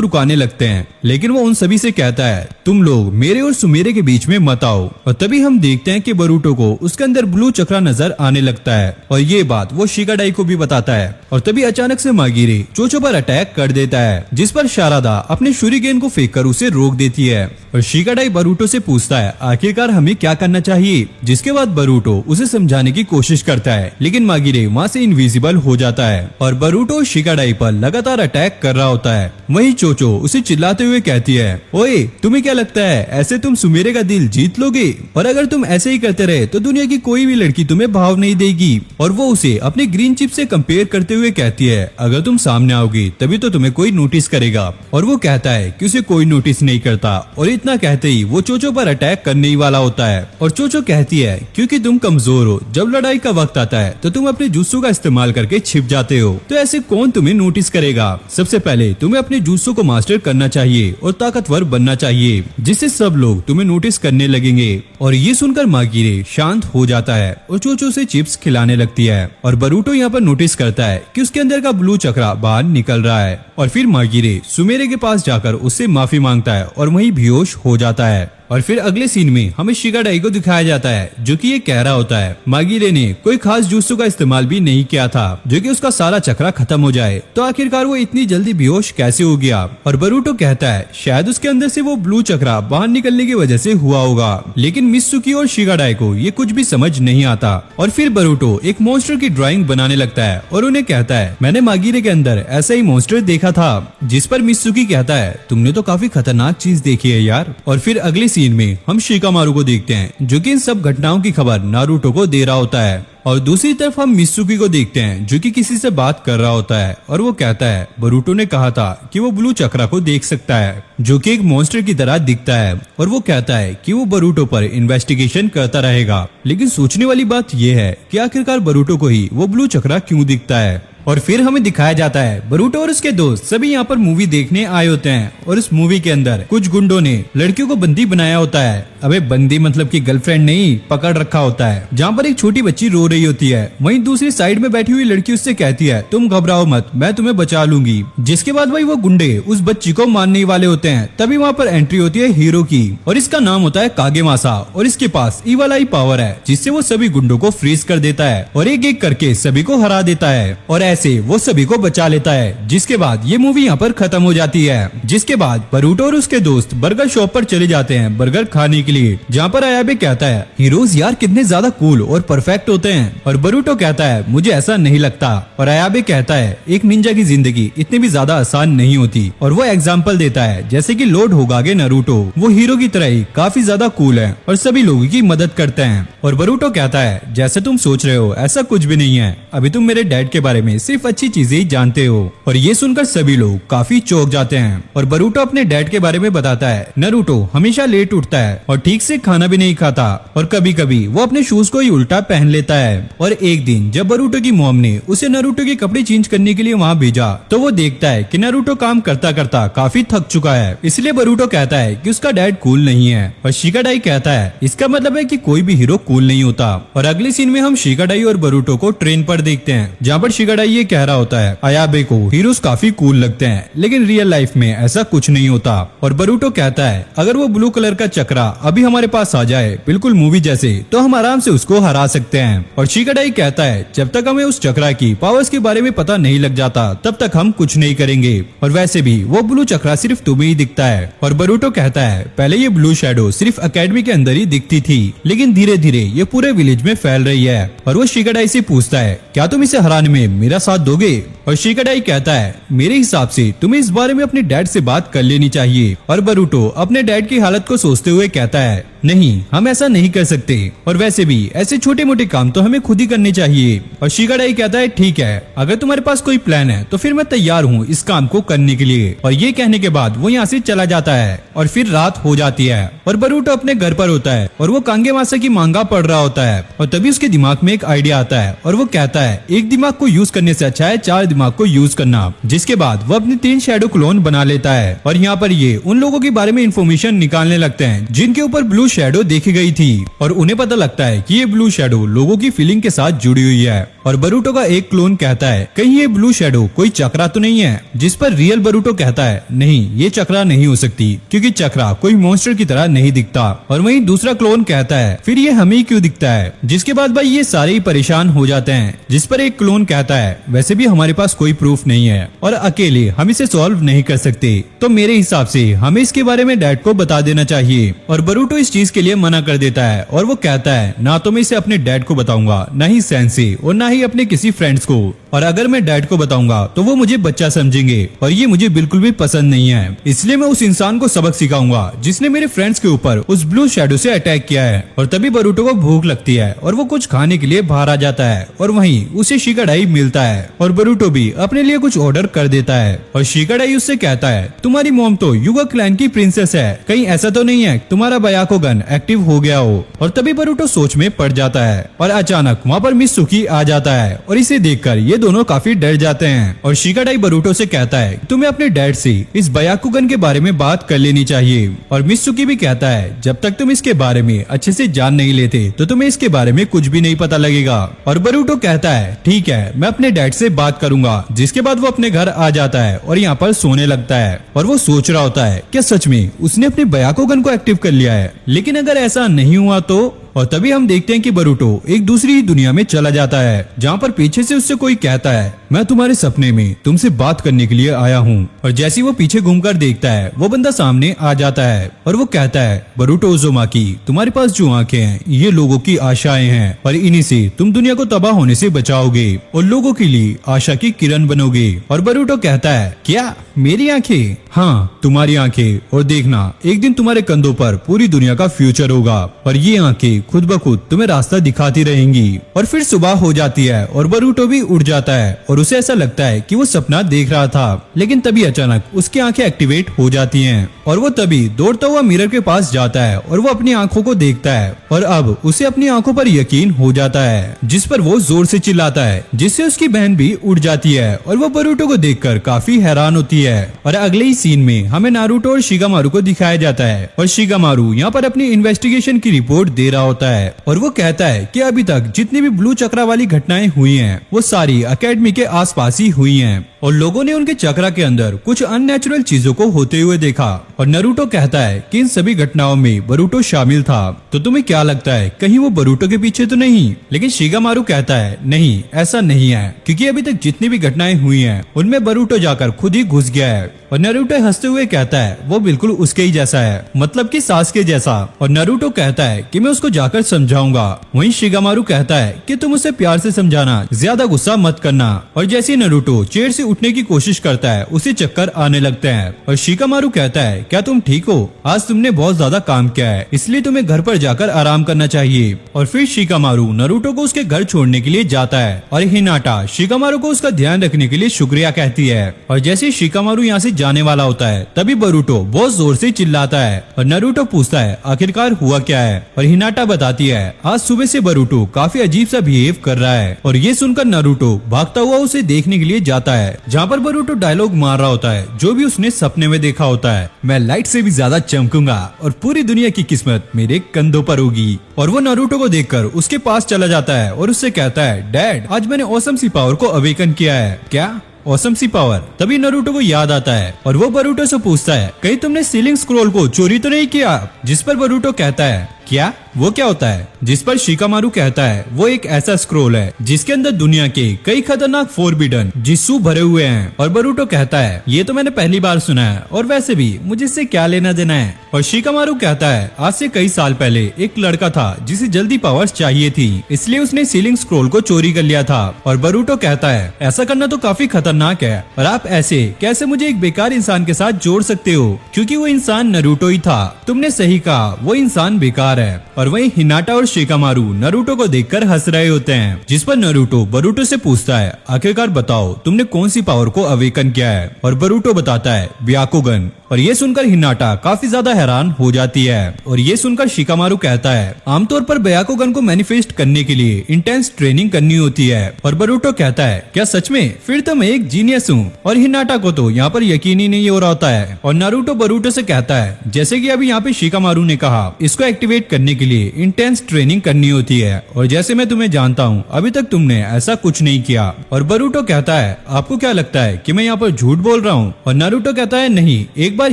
रुकाने लगते हैं, लेकिन वो उन सभी से कहता है तुम लोग मेरे और सुमेरे के बीच में मत आओ। और तभी हम देखते हैं कि बरूटो को उसके अंदर ब्लू चक्रा नजर आने लगता है और ये बात वो शिगाडाई को भी बताता है। और तभी अचानक से मगीरे चोचो पर अटैक कर देता है जिस पर शारादा अपने शूरिगेन को फेंक कर उसे रोक देती है। और शिगाडाई बरूटो से पूछता है आखिरकार हमें क्या करना चाहिए। जिसके बाद बरूटो उसे समझाने की कोशिश करता है, लेकिन मगीरे वहाँ से इनविजिबल हो जाता है और बरूटो शिगाडाई पर लगातार अटैक कर रहा होता है। वहीं चोचो उसे चिल्लाते हुए कहती है ओए तुम्हें क्या लगता है ऐसे तुम सुमेरे का दिल जीत लोगे, और अगर तुम ऐसे ही करते रहे तो दुनिया की कोई भी लड़की तुम्हें भाव नहीं देगी। और वो उसे अपने ग्रीन चिप से कंपेयर करते हुए कहती है अगर तुम सामने आओगी तभी तो तुम्हें कोई नोटिस करेगा। और वो कहता है कि उसे कोई नोटिस नहीं करता। और इतना कहते ही वो चोचो पर अटैक करने ही वाला होता है। और चोचो कहती है क्योंकि तुम कमजोर हो, जब लड़ाई का वक्त आता है तो तुम अपने जुत्सु का इस्तेमाल करके छिप जाते हो, तो ऐसे कौन तुम्हें नोटिस करेगा। सबसे पहले तुम्हें अपने जुत्सु को मास्टर करना चाहिए और ताकतवर बनना चाहिए जिससे सब लोग तुम्हें नोटिस करने लगेंगे। और ये सुनकर मगीरे शांत हो जाता है और चोचो से चिप्स खिलाने लगती है। और बरूटो यहाँ पर नोटिस करता है कि उसके अंदर का ब्लू चक्रा बाहर निकल रहा है। और फिर मगीरे सुमेरे के पास जाकर उससे माफी मांगता है और वहीं बेहोश हो जाता है। और फिर अगले सीन में हमें शिगाडाई को दिखाया जाता है जो कि ये कह रहा होता है मगीरे ने कोई खास जुत्सु का इस्तेमाल भी नहीं किया था जो कि उसका सारा चक्रा खत्म हो जाए, तो आखिरकार वो इतनी जल्दी बेहोश कैसे हो गया। और बरूटो कहता है शायद उसके अंदर से वो ब्लू चक्रा बाहर निकलने की वजह से हुआ होगा, लेकिन मित्सुकी और शिगाडाई को ये कुछ भी समझ नहीं आता। और फिर बरूटो एक मॉन्स्टर की ड्राइंग बनाने लगता है और उन्हें कहता है मैंने मगीरे के अंदर ऐसा ही मॉन्स्टर देखा था। जिस पर मित्सुकी कहता है तुमने तो काफी खतरनाक चीज देखी है यार। और फिर अगले सीन में हम शिकामारू को देखते हैं जो कि इन सब घटनाओं की खबर नारुतो को दे रहा होता है। और दूसरी तरफ हम मित्सुकी को देखते हैं जो कि किसी से बात कर रहा होता है और वो कहता है बरूटो ने कहा था कि वो ब्लू चक्रा को देख सकता है जो कि एक मॉन्स्टर की तरह दिखता है। और वो कहता है कि वो बरूटो पर इन्वेस्टिगेशन करता रहेगा, लेकिन सोचने वाली बात यह है कि आखिरकार बरूटो को ही वो ब्लू चक्रा क्यों दिखता है। और फिर हमें दिखाया जाता है बरूटो और उसके दोस्त सभी यहाँ पर मूवी देखने आए होते हैं और इस मूवी के अंदर कुछ गुंडों ने लड़कियों को बंदी बनाया होता है। अबे बंदी मतलब कि गर्लफ्रेंड नहीं, पकड़ रखा होता है, जहाँ पर एक छोटी बच्ची रो रही होती है। वहीं दूसरी साइड में बैठी हुई लड़की उससे कहती है तुम घबराओ मत, मैं तुम्हें बचा लूंगी। जिसके बाद भाई वो गुंडे उस बच्ची को मारने वाले होते हैं। तभी वहाँ पर एंट्री होती है हीरो की और इसका नाम होता है कागेमासा और इसके पास ईवल आई पावर है जिससे वो सभी गुंडों को फ्रीज कर देता है और एक एक करके सभी को हरा देता है। और ऐसे वो सभी को बचा लेता है। जिसके बाद ये मूवी यहाँ पर खत्म हो जाती है। जिसके बाद बरूटो और उसके दोस्त बर्गर शॉप पर चले जाते हैं बर्गर खाने के लिए, जहाँ पर अयाबे कहता है हीरोज यार कितने ज्यादा कूल और परफेक्ट होते हैं, और बरूटो कहता है मुझे ऐसा नहीं लगता, और अयाबे कहता है एक निंजा की जिंदगी इतनी भी ज्यादा आसान नहीं होती, और वो एग्जाम्पल देता है जैसे कि लॉर्ड होगागे नारुतो, वो हीरो की तरह ही काफी ज्यादा कूल है और सभी लोगों की मदद करते हैं। और बरूटो कहता है जैसे तुम सोच रहे हो ऐसा कुछ भी नहीं है, अभी तुम मेरे डैड के बारे में सिर्फ अच्छी चीजें ही जानते हो। और ये सुनकर सभी लोग काफी चौंक जाते हैं। और बरूटो अपने डैड के बारे में बताता है नारुतो हमेशा लेट उठता है और ठीक से खाना भी नहीं खाता, और कभी कभी वो अपने शूज को ही उल्टा पहन लेता है। और एक दिन जब बरूटो की मॉम ने उसे नारुतो के कपड़े चेंज करने के लिए वहाँ भेजा, तो वो देखता है कि नारुतो काम करता करता काफी थक चुका है, इसलिए बरूटो कहता है कि उसका डैड कूल नहीं है। और शिकाडाई कहता है इसका मतलब है कि कोई भी हीरो कूल नहीं होता। और अगले सीन में हम शिकाडाई और बरूटो को ट्रेन पर देखते हैं, जहाँ पर शिकाडाई ये कह रहा होता है अयाबे को हीरोज काफी कूल लगते हैं, लेकिन रियल लाइफ में ऐसा कुछ नहीं होता। और बरूटो कहता है अगर वो ब्लू कलर का चक्रा अभी हमारे पास आ जाए बिल्कुल मूवी जैसे, तो हम आराम से उसको हरा सकते हैं। और शिकाडाई कहता है जब तक हमें उस चक्रा की पावर्स के बारे में पता नहीं लग जाता तब तक हम कुछ नहीं करेंगे, और वैसे भी वो ब्लू चक्रा सिर्फ तुम्हें ही दिखता है। और बरूटो कहता है पहले ये ब्लू शैडो सिर्फ एकेडमी के अंदर ही दिखती थी, लेकिन धीरे धीरे ये पूरे विलेज में फैल रही है। और वो शिकाडाई से पूछता है क्या तुम इसे हराने में मेरा साथ दोगे? और शिकाडाई कहता है मेरे हिसाब से तुम्हें इस बारे में अपने डैड से बात कर लेनी चाहिए। और बरूटो अपने डैड की हालत को सोचते हुए कहता है नहीं हम ऐसा नहीं कर सकते, और वैसे भी ऐसे छोटे मोटे काम तो हमें खुद ही करने चाहिए। और शिकाडाई कहता है ठीक है अगर तुम्हारे पास कोई प्लान है तो फिर मैं तैयार हूँ इस काम को करने के लिए। और ये कहने के बाद वो यहाँ से चला जाता है और फिर रात हो जाती है। और बरूटो अपने घर पर होता है और वो कांगेमासा की मांगा पढ़ रहा होता है, और तभी उसके दिमाग में एक आइडिया आता है और वो कहता है एक दिमाग को यूज करने से अच्छा है 4 दिमाग को यूज करना। जिसके बाद वो अपने 3 शैडो क्लोन बना लेता है। और यहाँ पर ये उन लोगों के बारे में इंफॉर्मेशन निकालने लगते हैं जिनके ऊपर ब्लू शैडो देखी गई थी, और उन्हें पता लगता है कि ये ब्लू शैडो लोगों की फीलिंग के साथ जुड़ी हुई है। और बरूटो का एक क्लोन कहता है कहीं ये ब्लू शैडो कोई चक्रा तो नहीं है, जिस पर रियल बरूटो कहता है नहीं ये चक्रा नहीं हो सकती क्योंकि चक्रा कोई मॉन्स्टर की तरह नहीं दिखता। और वहीं दूसरा क्लोन कहता है फिर ये हमें क्यों दिखता है? जिसके बाद भाई ये सारे ही परेशान हो जाते हैं, जिस पर एक क्लोन कहता है वैसे भी हमारे पास कोई प्रूफ नहीं है और अकेले हम इसे सॉल्व नहीं कर सकते, तो मेरे हिसाब से हमें इसके बारे में डैड को बता देना चाहिए। और बरूटो इस चीज के लिए मना कर देता है और वो कहता है ना तो मैं इसे अपने डैड को बताऊंगा, ना ही सेंसे और ना ही अपने किसी फ्रेंड्स को, और अगर मैं डैड को बताऊंगा तो वो मुझे बच्चा समझेंगे और ये मुझे बिल्कुल भी पसंद नहीं है। इसलिए मैं उस इंसान को सबक सिखाऊंगा जिसने मेरे फ्रेंड्स के ऊपर उस ब्लू शैडो से अटैक किया है। और तभी बरूटो को भूख लगती है और वो कुछ खाने के लिए बाहर आ जाता है, और वहीं उसे शिकाडाई मिलता है और बरूटो भी अपने लिए कुछ ऑर्डर कर देता है। और शिकाडाई उससे कहता है तुम्हारी मॉम तो युगा क्लैन की प्रिंसेस है, कहीं ऐसा तो नहीं है तुम्हारा बयाको गन एक्टिव हो गया हो। और तभी बरूटो सोच में पड़ जाता है और अचानक वहाँ पर मित्सुकी आ जाता है और इसे देखकर ये दोनों काफी डर जाते हैं। और शिकाडाई बरूटो से कहता है तुम्हें अपने डैड से इस बयाकुगन के बारे में बात कर लेनी चाहिए। और मित्सुकी भी कहता है जब तक तुम इसके बारे में अच्छे से जान नहीं लेते तो तुम्हें इसके बारे में कुछ भी नहीं पता लगेगा। और बरूटो कहता है ठीक है मैं अपने डैड से बात करूंगा। जिसके बाद वो अपने घर आ जाता है और यहाँ पर सोने लगता है और वो सोच रहा होता है क्या सच में उसने अपने बयाकुगन को एक्टिव कर लिया है, लेकिन अगर ऐसा नहीं हुआ तो। और तभी हम देखते हैं कि बरूटो एक दूसरी ही दुनिया में चला जाता है, जहाँ पर पीछे से उससे कोई कहता है मैं तुम्हारे सपने में तुमसे बात करने के लिए आया हूँ। और जैसे वो पीछे घूमकर देखता है वो बंदा सामने आ जाता है और वो कहता है बरूटो उज़ुमाकी तुम्हारे पास जो आंखें हैं ये लोगों की आशाएं हैं और इन्हीं से तुम दुनिया को तबाह होने से बचाओगे और लोगों के लिए आशा की किरण बनोगे। और बरूटो कहता है क्या मेरी आंखें? हाँ तुम्हारी आंखें, और देखना एक दिन तुम्हारे कंधों पर पूरी दुनिया का फ्यूचर होगा और ये आंखें खुद ब खुद तुम्हें रास्ता दिखाती रहेंगी। और फिर सुबह हो जाती है और बरूटो भी उड़ जाता है और उसे ऐसा लगता है कि वो सपना देख रहा था, लेकिन तभी अचानक उसकी आंखें एक्टिवेट हो जाती हैं और वो तभी दौड़ता हुआ मिरर के पास जाता है और वो अपनी आंखों को देखता है और अब उसे अपनी आंखों पर यकीन हो जाता है, जिस पर वो जोर से चिल्लाता है जिससे उसकी बहन भी उड़ जाती है और वो बरूटो को देखकर काफी हैरान होती है। और अगले ही सीन में हमें नारुतो और शिगामारू को दिखाया जाता है और शिगामारू यहाँ पर अपनी इन्वेस्टिगेशन की रिपोर्ट दे रहा होता होता है और वो कहता है कि अभी तक जितनी भी ब्लू चक्रा वाली घटनाएं हुई हैं वो सारी एकेडमी के आसपास ही हुई हैं और लोगों ने उनके चक्रा के अंदर कुछ अननेचुरल चीजों को होते हुए देखा। और नारुतो कहता है कि इन सभी घटनाओं में बरूटो शामिल था। तो तुम्हें क्या लगता है कहीं वो बरूटो के पीछे तो नहीं? लेकिन शिगामारू कहता है नहीं, ऐसा नहीं है, क्योंकि अभी तक जितनी भी घटनाएं हुई हैं उनमें बरूटो जाकर खुद ही घुस गया है। और नारुतो हंसते हुए कहता है वो बिल्कुल उसके ही जैसा है, मतलब कि सासुके जैसा। और नारुतो कहता है कि मैं उसको जाकर समझाऊंगा। वहीं शिगामारू कहता है कि तुम उसे प्यार से समझाना, ज्यादा गुस्सा मत करना। और जैसे ही नारुतो चेयर से उठने की कोशिश करता है उसे चक्कर आने लगते हैं। और शिगामारू कहता है क्या तुम ठीक हो? आज तुमने बहुत ज्यादा काम किया है, इसलिए तुम्हें घर पर जाकर आराम करना चाहिए। और फिर शिगामारू नारुतो को उसके घर छोड़ने के लिए जाता है और हिनाटा शिगामारू को उसका ध्यान रखने के लिए शुक्रिया कहती है। और जैसे शिगामारू यहाँ से जाने वाला होता है तभी बरूटो बहुत जोर से चिल्लाता है और नारुतो पूछता है आखिरकार हुआ क्या है। और हिनाटा बताती है आज सुबह से बरूटो काफी अजीब सा बिहेव कर रहा है। और ये सुनकर नारुतो भागता हुआ उसे देखने के लिए जाता है, जहाँ पर बरूटो डायलॉग मार रहा होता है जो भी उसने सपने में देखा होता है, मैं लाइट से भी ज्यादा चमकूंगा और पूरी दुनिया की किस्मत मेरे कंधों पर होगी। और वो नारुतो को देखकर उसके पास चला जाता है और उससे कहता है डैड आज मैंने ऑसम सी पावर को अवेकन किया है। क्या ऑसम सी पावर? तभी नारुतो को याद आता है और वो बरूटो से पूछता है कहीं तुमने सीलिंग स्क्रॉल को चोरी तो नहीं किया? जिस पर बरूटो कहता है क्या? वो क्या होता है? जिस पर शिगामारू कहता है वो एक ऐसा स्क्रोल है जिसके अंदर दुनिया के कई खतरनाक फोरबिडन जिस्सू भरे हुए हैं। और बरूटो कहता है ये तो मैंने पहली बार सुना है और वैसे भी मुझे इससे क्या लेना देना है। और शिगामारू कहता है आज से कई साल पहले एक लड़का था जिसे जल्दी पावर्स चाहिए थी, इसलिए उसने सीलिंग स्क्रॉल को चोरी कर लिया था। और बरूटो कहता है ऐसा करना तो काफी खतरनाक है और आप ऐसे कैसे मुझे एक बेकार इंसान के साथ जोड़ सकते हो, क्योंकि वो इंसान नारुतो ही था। तुमने सही कहा, वो इंसान बेकार है। और वहीं हिनाटा और शिगामारू नारुतो को देखकर हंस रहे होते हैं, जिस पर नारुतो बरूटो से पूछता है आखिरकार बताओ तुमने कौन सी पावर को अवेकन किया है। और बरूटो बताता है ब्याकुगन। और ये सुनकर हिनाटा काफी ज्यादा हैरान हो जाती है। और ये सुनकर शिगामारू कहता है आमतौर पर ब्याकुगन को मैनिफेस्ट करने के लिए इंटेंस ट्रेनिंग करनी होती है। और बरूटो कहता है क्या सच में? फिर तो मैं एक जीनियस हूँ। और हिनाटा को तो यहाँ पर यकीन ही नहीं हो रहा होता है। और नारुतो बरूटो से कहता है जैसे कि अभी यहाँ पे शिगामारू ने कहा इसको एक्टिवेट करने के लिए इंटेंस ट्रेनिंग करनी होती है और जैसे मैं तुम्हें जानता हूँ अभी तक तुमने ऐसा कुछ नहीं किया। और बरूटो कहता है आपको क्या लगता है कि मैं यहाँ पर झूठ बोल रहा हूँ? और नारुतो कहता है नहीं, एक बार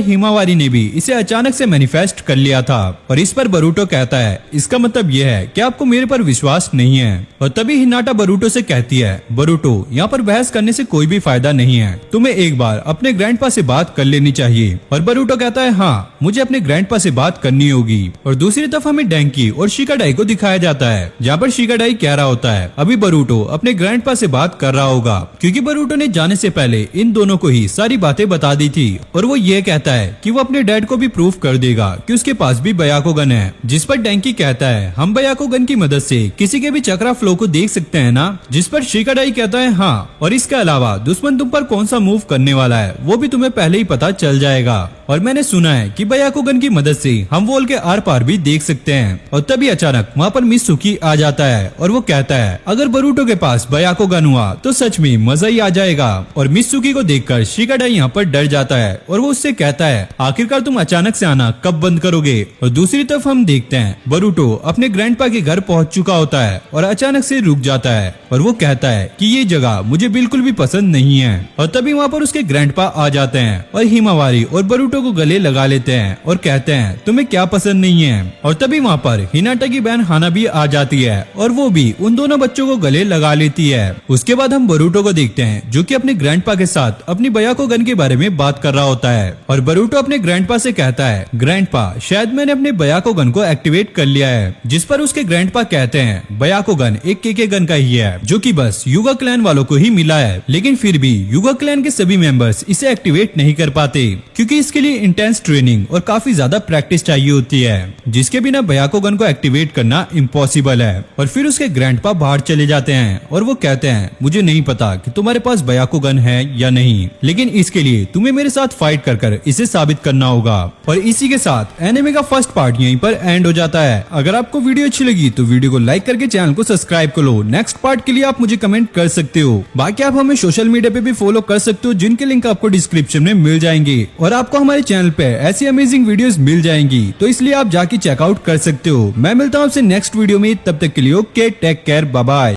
हिमावारी ने भी इसे अचानक से मैनिफेस्ट कर लिया था। और इस पर बरूटो कहता है इसका मतलब यह है कि आपको मेरे पर विश्वास नहीं है। और तभी हिनाटा बरूटो से कहती है बरूटो यहाँ पर बहस करने से कोई भी फायदा नहीं है, तुम्हें एक बार अपने ग्रैंडपा से बात कर लेनी चाहिए। और बरूटो कहता है हाँ मुझे अपने ग्रैंडपा से बात करनी होगी। और दूसरी तरफ हमें डैंकी और शिकाडाई को दिखाया जाता है, जहाँ पर शिकाडाई कह रहा होता है अभी बरूटो अपने ग्रैंडपा से बात कर रहा होगा, क्योंकि बरूटो ने जाने से पहले इन दोनों को ही सारी बातें बता दी थी। और वो ये कहता है कि वो अपने डैड को भी प्रूफ कर देगा कि उसके पास भी बयाकुगन है। जिस पर डैंकी कहता है हम बयाकुगन की मदद से किसी के भी चक्रा फ्लो को देख सकते हैं ना? जिस पर शिकाडाई कहता है हाँ, और इसके अलावा दुश्मन तुम पर कौन सा मूव करने वाला है वो भी तुम्हें पहले ही पता चल जाएगा। और मैंने सुना है कि बयाकुगन की मदद से हम वॉल के आर पार भी देख सकते हैं। और तभी अचानक वहाँ पर मित्सुकी आ जाता है और वो कहता है अगर बरूटो के पास बयाकुगन हुआ तो सच में मजा ही आ जाएगा। और मित्सुकी को देखकर शिकाडाई यहाँ पर डर जाता है और वो उससे कहता है आखिरकार तुम अचानक से आना कब बंद करोगे? और दूसरी तरफ हम देखते हैं बरूटो अपने ग्रैंडपा के घर पहुंच चुका होता है और अचानक से रुक जाता है और वो कहता है कि ये जगह मुझे बिल्कुल भी पसंद नहीं है। और तभी वहाँ पर उसके ग्रैंडपा आ जाते हैं और हिमावारी और बरूटो को गले लगा लेते हैं और कहते हैं तुम्हें क्या पसंद नहीं है। और तभी वहाँ पर हिनाटा की बहन हाना भी आ जाती है और वो भी उन दोनों बच्चों को गले लगा लेती है। उसके बाद हम बरूटो को देखते हैं जो कि अपने ग्रैंडपा के साथ अपनी बयाकुगन के बारे में बात कर रहा होता है। और बरूटो अपने ग्रैंडपा से कहता है ग्रैंडपा शायद मैंने अपने बयाकुगन को एक्टिवेट कर लिया है। जिस पर उसके ग्रैंडपा कहते हैं बयाकुगन एक केके गन का ही है जो कि बस युगा क्लैन वालों को ही मिला है, लेकिन फिर भी युगा क्लैन के सभी मेंबर्स इसे एक्टिवेट नहीं कर पाते क्योंकि इसके लिए इंटेंस ट्रेनिंग और काफी ज्यादा प्रैक्टिस चाहिए होती है, जिसके बिना बयाकुगन को एक्टिवेट करना इम्पॉसिबल है। और फिर उसके ग्रैंडपा बाहर चले जाते हैं और वो कहते हैं मुझे नहीं पता कि तुम्हारे पास बयाकुगन है या नहीं, लेकिन इसके लिए तुम्हें मेरे साथ फाइट कर इसे साबित करना होगा। और इसी के साथ एनिमे का फर्स्ट पार्ट यहीं पर एंड हो जाता है। अगर आपको वीडियो अच्छी लगी तो वीडियो को लाइक करके चैनल को सब्सक्राइब कर लो। नेक्स्ट पार्ट के लिए आप मुझे कमेंट कर सकते हो। बाकी आप हमें सोशल मीडिया पे भी फॉलो कर सकते हो, जिनके लिंक आपको डिस्क्रिप्शन में मिल जाएंगे। और आपको हमारे हमारे चैनल पे ऐसी अमेजिंग वीडियोस मिल जाएंगी, तो इसलिए आप जाके चेकआउट कर सकते हो। मैं मिलता हूँ आपसे नेक्स्ट वीडियो में, तब तक के लिए okay, take care, bye bye.